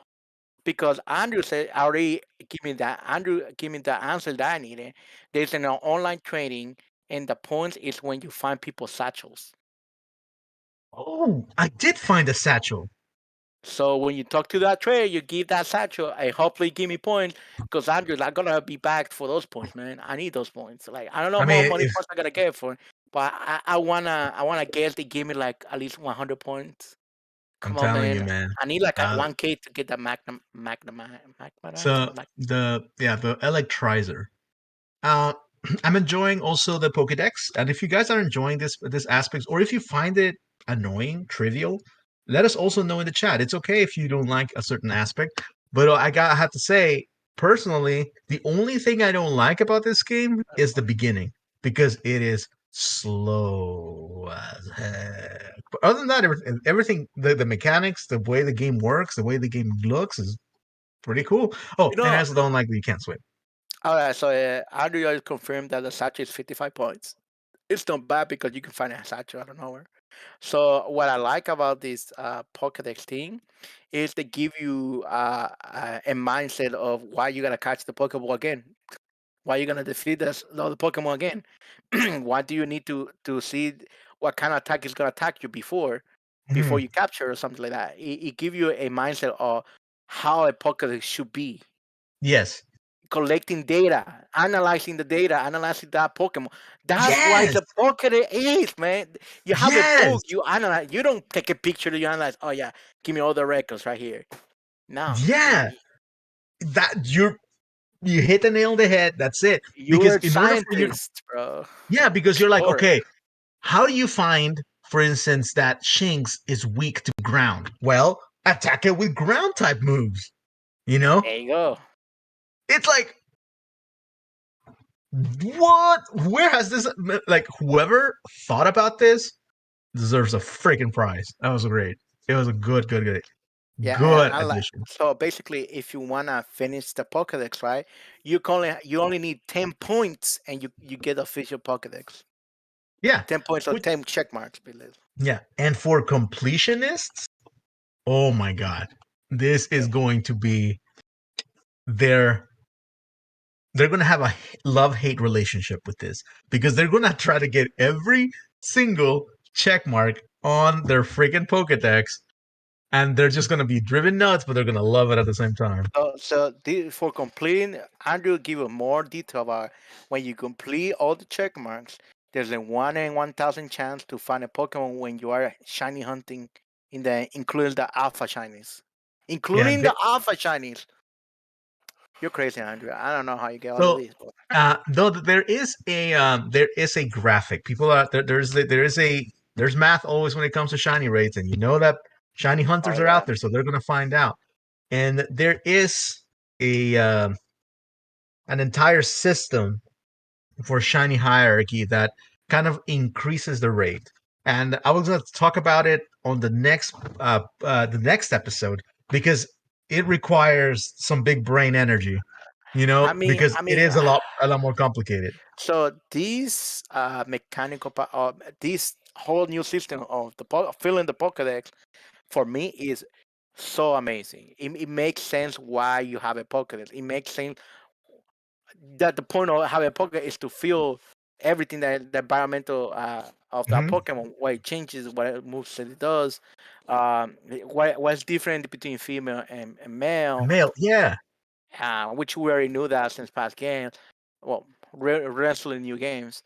S2: because Andrew said already give me that Andrew give me the answer that I needed. There's an online trading, and the point is when you find people's satchels.
S1: Oh, I did find a satchel.
S2: So when you talk to that trader, you give that satchel and hopefully give me points because Andrew's not gonna be back for those points, man. I need those points. Like I don't know
S1: I
S2: how much
S1: mean,
S2: money
S1: if
S2: points I gotta get for, but I wanna guess they give me like at least 100 points.
S1: I'm
S2: Come on,
S1: telling you,
S2: man.
S1: man.
S2: I need like a
S1: Uh,
S2: 1K to get the Magnemite.
S1: so the electrizer. Uh, I'm enjoying also the Pokédex, and if you guys are enjoying this aspect, or if you find it annoying, trivial, let us also know in the chat. It's okay if you don't like a certain aspect, but I have to say, personally, the only thing I don't like about this game is the beginning because it is slow as heck. But other than that, everything the mechanics, the way the game works, the way the game looks is pretty cool. Oh,
S2: You
S1: and I
S2: know,
S1: also don't like that you can't swim.
S2: all right. So Andrew already confirmed that the satchel is 55 points. It's not bad because you can find a satchel out of nowhere. So what I like about this Pokédex thing is they give you a mindset of why you gotta catch the Pokeball again. Why are you gonna defeat the other Pokemon again? Why do you need to see what kind of attack is gonna attack you before
S1: Mhm.
S2: you capture or something like that? It give you a mindset of how a Pokédex should be.
S1: Yes.
S2: Collecting data, analyzing the data, analyzing that Pokemon. That's why
S1: Yes.
S2: the Pokédex is, man. You have a
S1: Yes.
S2: book, you analyze. You don't take a picture, you analyze. Oh yeah, give me all the records right here. No,
S1: Yeah. That you hit the nail on the head. That's it.
S2: you're
S1: Because
S2: a
S1: in order for you,
S2: scientist, bro.
S1: yeah, because you're like,
S2: Explorer.
S1: okay, how do you find, for instance, that Shinx is weak to ground? Well, attack it with ground type moves. You know,
S2: There you go.
S1: it's like, what? Where has this? Like, whoever thought about this deserves a freaking prize. That was great. It was a
S2: Yeah,
S1: good
S2: I like.
S1: addition.
S2: So basically, if you wanna finish the Pokédex, right, you only need 10 points, and you get official Pokédex.
S1: Yeah,
S2: 10 points or
S1: which,
S2: 10 check marks, believe.
S1: yeah, and for completionists, oh my god, this is
S2: Yeah.
S1: going to be their they're going to have a love-hate relationship with this because they're going to try to get every single check mark on their freaking Pokedex, and they're just going to be driven nuts, but they're going to love it at the same time.
S2: For completing, Andrew give you more detail about when you complete all the check marks. There's a 1 in 1,000 chance to find a Pokemon when you are shiny hunting including the Alpha shinies,
S1: Yeah.
S2: including the Alpha shinies. You're crazy, Andrew. I don't know how you get all of
S1: So,
S2: these, but
S1: though there is a graphic. People are there. There's math always when it comes to shiny rates, and you know that shiny
S2: oh
S1: hunters are
S2: yeah.
S1: out there, so they're going to find out. And there is a an entire system for shiny hierarchy that kind of increases the rate. And I was going to talk about it on the next episode because it requires some big brain energy,
S2: I mean,
S1: because
S2: I
S1: it
S2: mean,
S1: is a lot more complicated.
S2: so these this whole new system of filling the Pokédex for me is so amazing. It makes sense why you have a Pokédex. It makes sense that the point of having a Pokédex is to feel everything that the environmental of that
S1: Hmm.
S2: Pokemon, what it changes, what it moves that it does, what's different between female and male,
S1: Mail, yeah.
S2: which we already knew that since past games. Well, wrestling new games.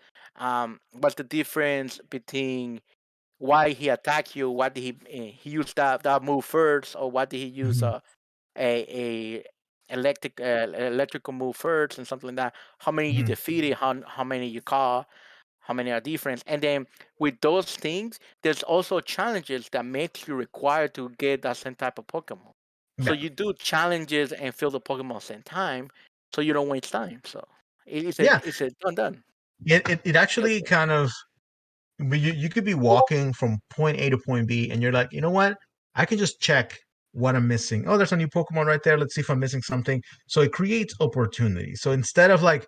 S2: What's the difference between why he attacked you? What did he use that move first, or what did he use
S1: Hmm.
S2: a electrical move first and something like that? How many you
S1: Hmm.
S2: defeated? How many you caught? How many are different? And then with those things, there's also challenges that makes you required to get that same type of Pokemon. So
S1: Yeah,
S2: you do challenges and fill the Pokemon at the same time, so you don't waste time. So
S1: yeah.
S2: it's a done.
S1: It actually kind of, you could be walking from point A to point B, and you're like, you know what? I can just check what I'm missing. Oh, there's a new Pokemon right there. Let's see if I'm missing something. So it creates opportunity. So instead of like,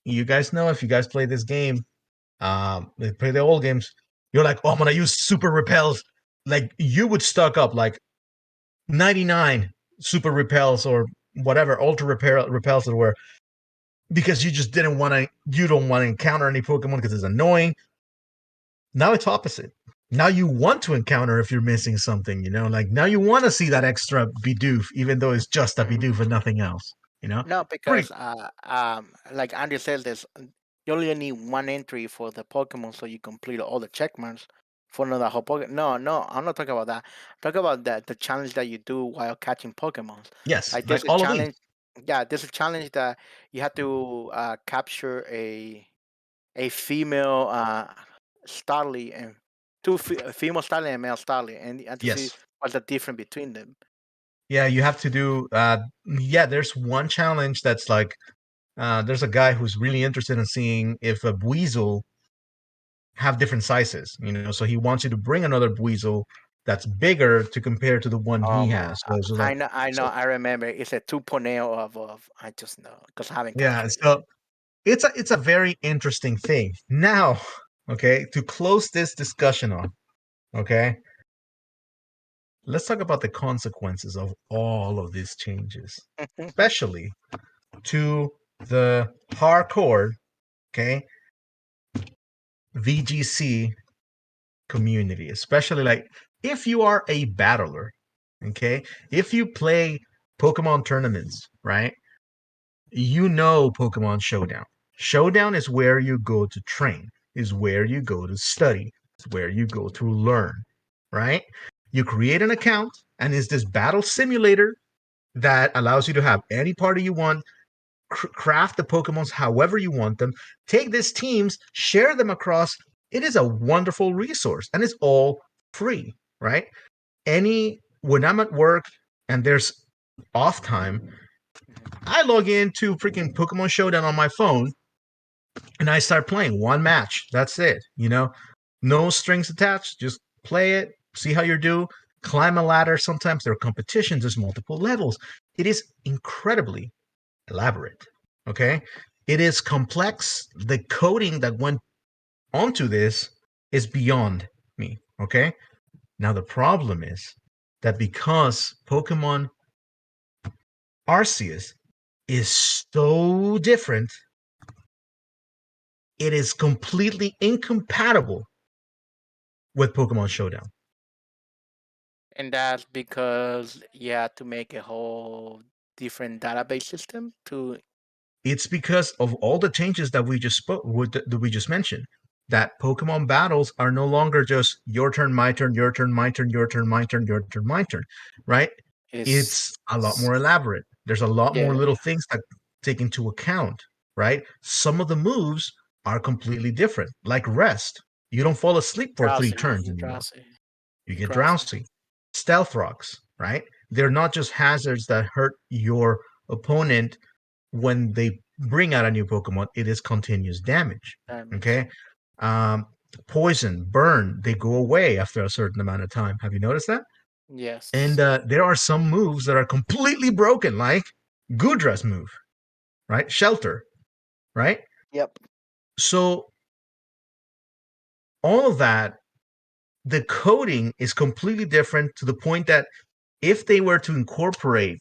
S1: you guys know, if you guys play this game, they play the old games, you're like, oh, I'm gonna use super repels. Like you would stock up like 99 super repels or whatever ultra repels that were, because you just didn't want to. You don't want to encounter any Pokemon because it's annoying. Now it's opposite. Now you want to encounter if you're missing something, like now you want to see that extra Bidoof, even though it's just a Bidoof and nothing else,
S2: No,
S1: Pretty,
S2: because like Andy says, you only need one entry for the Pokemon, so you complete all the checkmarks for another whole Pokemon. No, no, I'm not talking about that. I'm talking about the challenge that you do while catching Pokemon.
S1: yes,
S2: Like
S1: like
S2: there's a
S1: all of these.
S2: challenge. Yeah, there's a challenge that you have to capture a female Starly and a female Starly and a male Starly, and to see
S1: Yes.
S2: what's the difference between them.
S1: Yeah, you have to do, yeah, there's one challenge that's like, there's a guy who's really interested in seeing if a Weasel have different sizes, so he wants you to bring another Weasel that's bigger to compare to the one he
S2: Man,
S1: has. So like,
S2: I know,
S1: so
S2: I remember. It's a 2.0 of I just know because I haven't
S1: yeah,
S2: captured it.
S1: so it's a very interesting thing. Now, okay, to close this discussion on, okay, let's talk about the consequences of all of these changes,
S2: Yet.
S1: especially to the hardcore, okay, VGC community, especially like if you are a battler, okay, if you play Pokemon tournaments, right? You know Pokemon Showdown. Showdown is where you go to train, is where you go to study, is where you go to learn, right? You create an account, and it's this battle simulator that allows you to have any party you want, craft the Pokemons however you want them, take these teams, share them across. It is a wonderful resource, and it's all free, right? When I'm at work and there's off time, I log into freaking Pokemon Showdown on my phone and I start playing one match. That's it. No strings attached. Just play it, see how you do, climb a ladder. Sometimes there are competitions, there's multiple levels. It is incredibly elaborate. Okay. It is complex. The coding that went onto this is beyond me. Okay. Now, the problem is that because Pokemon Arceus is so different, it is completely incompatible with Pokemon Showdown.
S2: And that's because you had to make a whole different database system to.
S1: It's because of all the changes that we just mentioned. That Pokemon battles are no longer just your turn, my turn, your turn, my turn, your turn, my turn, your turn, my turn, right? It's a lot more elaborate. There's a lot more little things that take into account, right? Some of the moves are completely different, like rest. You don't fall asleep for 3 turns anymore. You get drowsy. Stealth rocks, right? They're not just hazards that hurt your opponent when they bring out a new Pokemon. It is continuous damage. Okay? Poison, burn, they go away after a certain amount of time. Have you noticed that?
S2: Yes.
S1: And there are some moves that are completely broken, like Goodra's move, right? Shelter, right?
S2: Yep.
S1: So all of that, the coding is completely different to the point that if they were to incorporate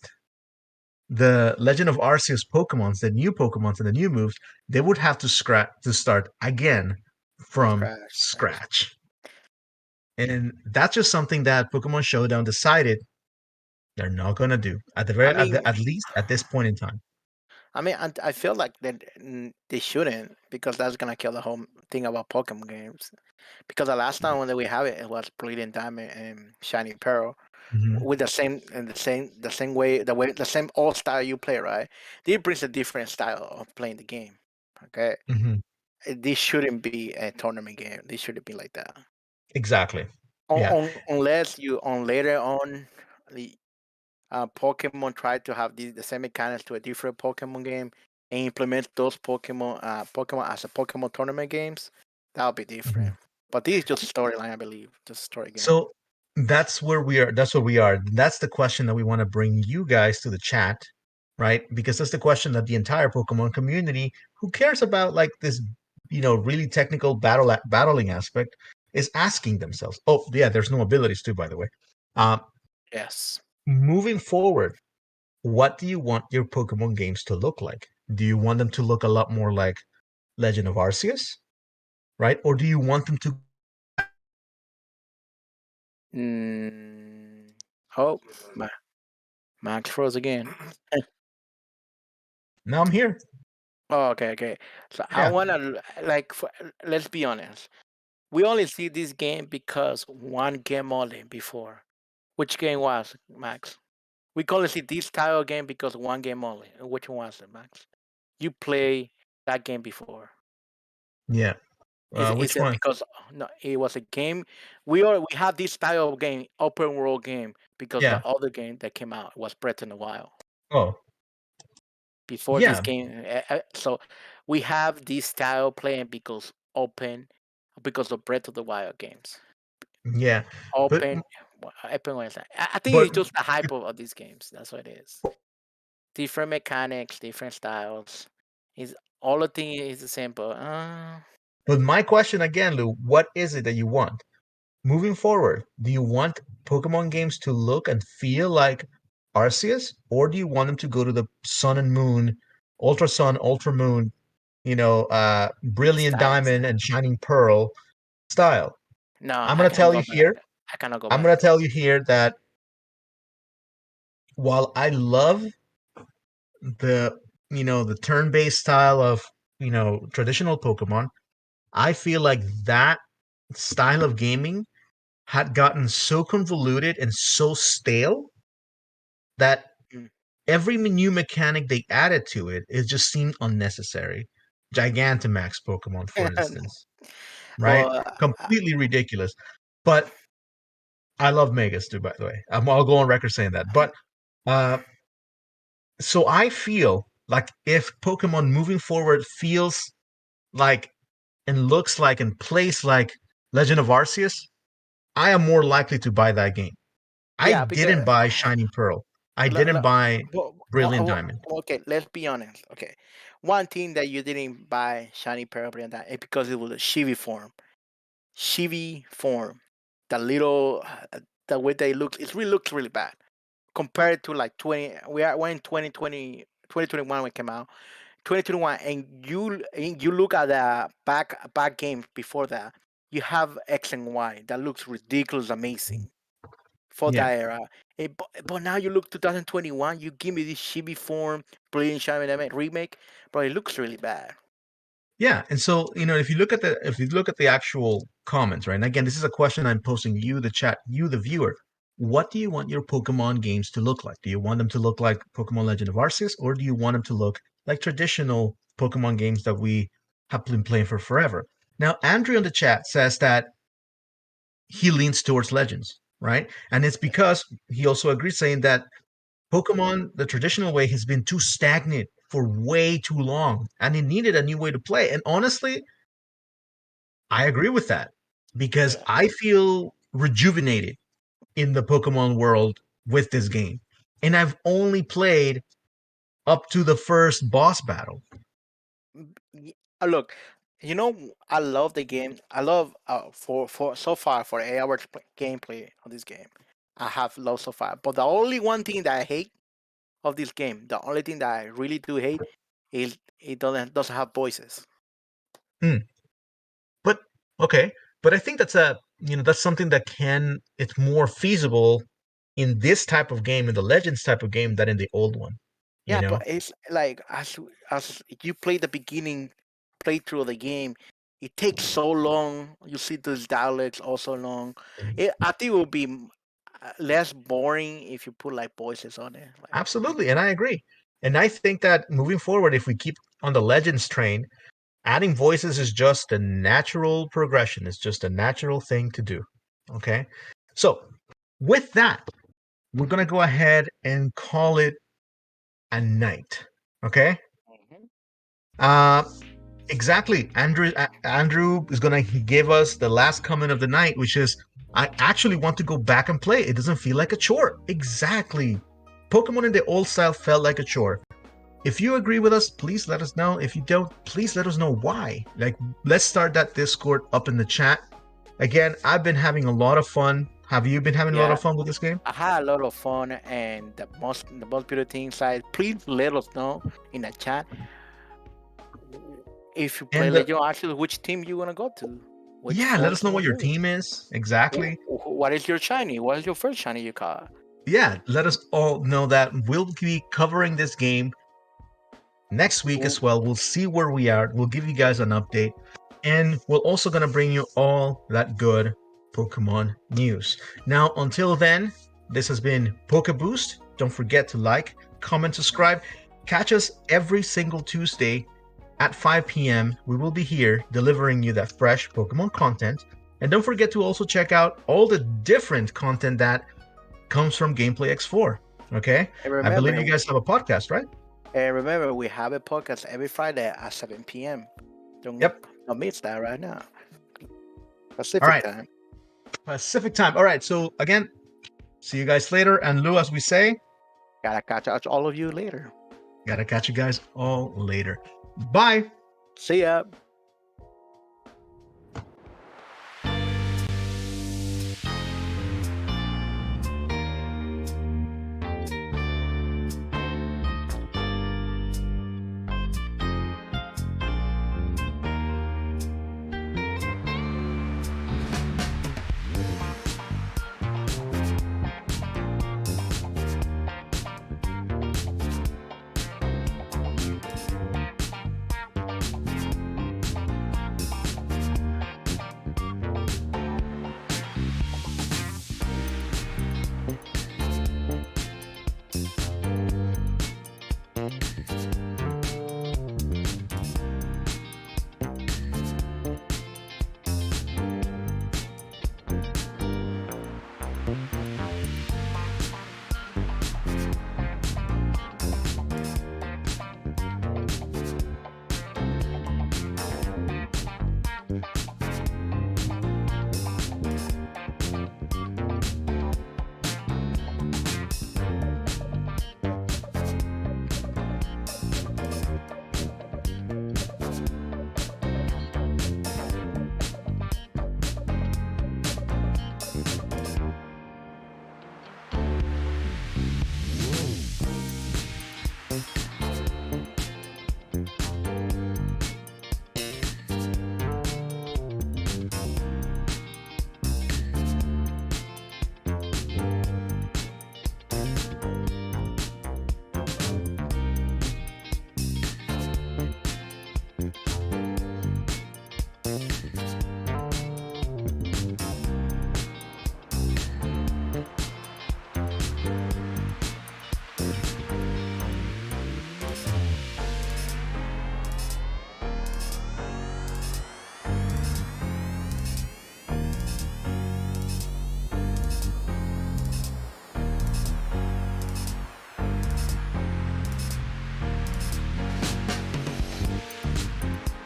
S1: the Legend of Arceus Pokemons, the new Pokemons and the new moves, they would have to start again from scratch. And that's just something that Pokemon Showdown decided they're not gonna do at least at this point in time.
S2: I mean, I feel like that they shouldn't, because that's gonna kill the whole thing about Pokemon games. Because the last time when we have it, it was Brilliant Diamond and Shiny Pearl, with the same way, the same old style you play, right? This brings a different style of playing the game. Okay, this shouldn't be a tournament game. This shouldn't be like that.
S1: Exactly. Yeah.
S2: Unless you on later on, the Pokemon try to have the same mechanics to a different Pokemon game and implement those Pokemon as a Pokemon tournament games, that would be different. But this is just storyline, I believe, just story game.
S1: So that's where we are. That's what we are. That's the question that we want to bring you guys to the chat, right? Because that's the question that the entire Pokemon community, who cares about like this, really technical battling aspect, is asking themselves. Oh, yeah, there's no abilities too, by the way.
S2: Yes.
S1: Moving forward, what do you want your Pokemon games to look like? Do you want them to look a lot more like Legend of Arceus, right? Or do you want them to?
S2: Oh, Max froze again.
S1: No, I'm here.
S2: Oh, okay. So
S1: Yeah.
S2: I wanna let's be honest. We only see this game because one game only before. Which game was, Max? We can only see this style of game because one game only. Which one was it, Max? You play that game before.
S1: Yeah.
S2: Is
S1: Which
S2: it
S1: one?
S2: because no? It was a game. We have this style of game, open world game, because the other game that came out was Breath in the Wild.
S1: Oh.
S2: Before this game, so we have this style playing because of Breath of the Wild games.
S1: Yeah.
S2: Open what is that? I think it's just the hype of these games. That's what it is. Different mechanics, different styles. Is all the thing is the same, but
S1: my question again, Lou, what is it that you want? Moving forward, do you want Pokemon games to look and feel like Arceus, or do you want them to go to the Sun and Moon Ultra Sun, Ultra Moon, Brilliant
S2: Styles.
S1: Diamond and Shining Pearl style.
S2: No,
S1: I'm
S2: I
S1: gonna
S2: cannot
S1: tell
S2: go
S1: you
S2: back.
S1: here.
S2: I cannot go
S1: I'm gonna
S2: back.
S1: tell you here that while I love the turn-based style of traditional Pokemon, I feel like that style of gaming had gotten so convoluted and so stale that
S2: Mm.
S1: every new mechanic they added to it just seemed unnecessary. Gigantamax Pokemon, for instance, right?
S2: Well,
S1: Completely ridiculous. But I love Megas too, by the way. I'll go on record saying that. But uh, so I feel like if Pokemon moving forward feels like and looks like and plays like Legend of Arceus, I am more likely to buy that game. I
S2: yeah, because
S1: didn't buy Shining Pearl. I didn't buy
S2: but,
S1: Brilliant Diamond.
S2: okay, let's be honest. Okay, one thing that you didn't buy shiny pearl and that is because it was a chibi form. The little, the way they look, it really looks really bad compared to like 20. We're in 2020, 2021 when it came out. 2021, and you look at the back games before that, you have X and Y that looks ridiculous, amazing for
S1: Yeah.
S2: that era. But now you look 2021, you give me this chibi form, Brilliant Shining Diamond remake, bro. It looks really bad.
S1: Yeah, and so if you look at the actual comments, right? And again, this is a question I'm posing you, the chat, you, the viewer. What do you want your Pokemon games to look like? Do you want them to look like Pokemon Legend of Arceus, or do you want them to look like traditional Pokemon games that we have been playing for forever? Now, Andrew in the chat says that he leans towards Legends, right? And it's because he also agrees, saying that Pokemon, the traditional way, has been too stagnant for way too long, and it needed a new way to play. And honestly, I agree with that because
S2: Yeah.
S1: I feel rejuvenated in the Pokemon world with this game. And I've only played up to the first boss battle.
S2: Look, I love the game. I love for so far for 8 hours gameplay of this game. I have loved so far. But the only one thing that I hate of this game, the only thing that I really do hate, is it doesn't have voices.
S1: Hmm. But okay, but I think that's something that it's more feasible in this type of game, in the Legends type of game, than in the old one. You
S2: Yeah, but
S1: know,
S2: it's like as you play the beginning playthrough of the game, it takes so long. You see those dialects also long. I think it will be less boring if you put like voices on it. Like,
S1: absolutely, and I agree. And I think that moving forward, if we keep on the Legends train, adding voices is just a natural progression. It's just a natural thing to do. Okay. So, with that, we're going to go ahead and call it a night. Okay.
S2: Mhm.
S1: Uh, exactly. Andrew is going to give us the last comment of the night, which is I actually want to go back and play. It doesn't feel like a chore. Exactly. Pokemon in the old style felt like a chore. If you agree with us, please let us know. If you don't, please let us know why. Like, let's start that Discord up in the chat. Again, I've been having a lot of fun. Have you been having a lot
S2: Yeah,
S1: of fun with this game?
S2: I had a lot of fun, and the most beautiful thing inside. Please let us know in the chat if you play
S1: And
S2: Legend of Arceus, which team you wanna go to, which
S1: yeah, let
S2: form
S1: us
S2: you
S1: know what
S2: wanna
S1: your
S2: use.
S1: team is exactly.
S2: What is your shiny? What is your first shiny you caught?
S1: Yeah, let us all know that. We'll be covering this game next week
S2: Ooh.
S1: as well. We'll see where we are. We'll give you guys an update. And we're also going to bring you all that good Pokemon news. Now, until then, this has been PokeBoost. Don't forget to like, comment, subscribe. Catch us every single Tuesday at 5 p.m. We will be here delivering you that fresh Pokemon content. And don't forget to also check out all the different content that comes from Gameplay X4. Okay?
S2: And
S1: I believe
S2: remember,
S1: you guys have a podcast, right?
S2: we have a podcast every Friday at 7 p.m. Don't
S1: Yep.
S2: don't miss that right now.
S1: All
S2: Pacific
S1: right.
S2: time.
S1: Pacific time. All right. So, again, see you guys later. And Lou, as we say,
S2: Gotta catch up all of you later.
S1: gotta catch you guys all later. Bye.
S2: See ya.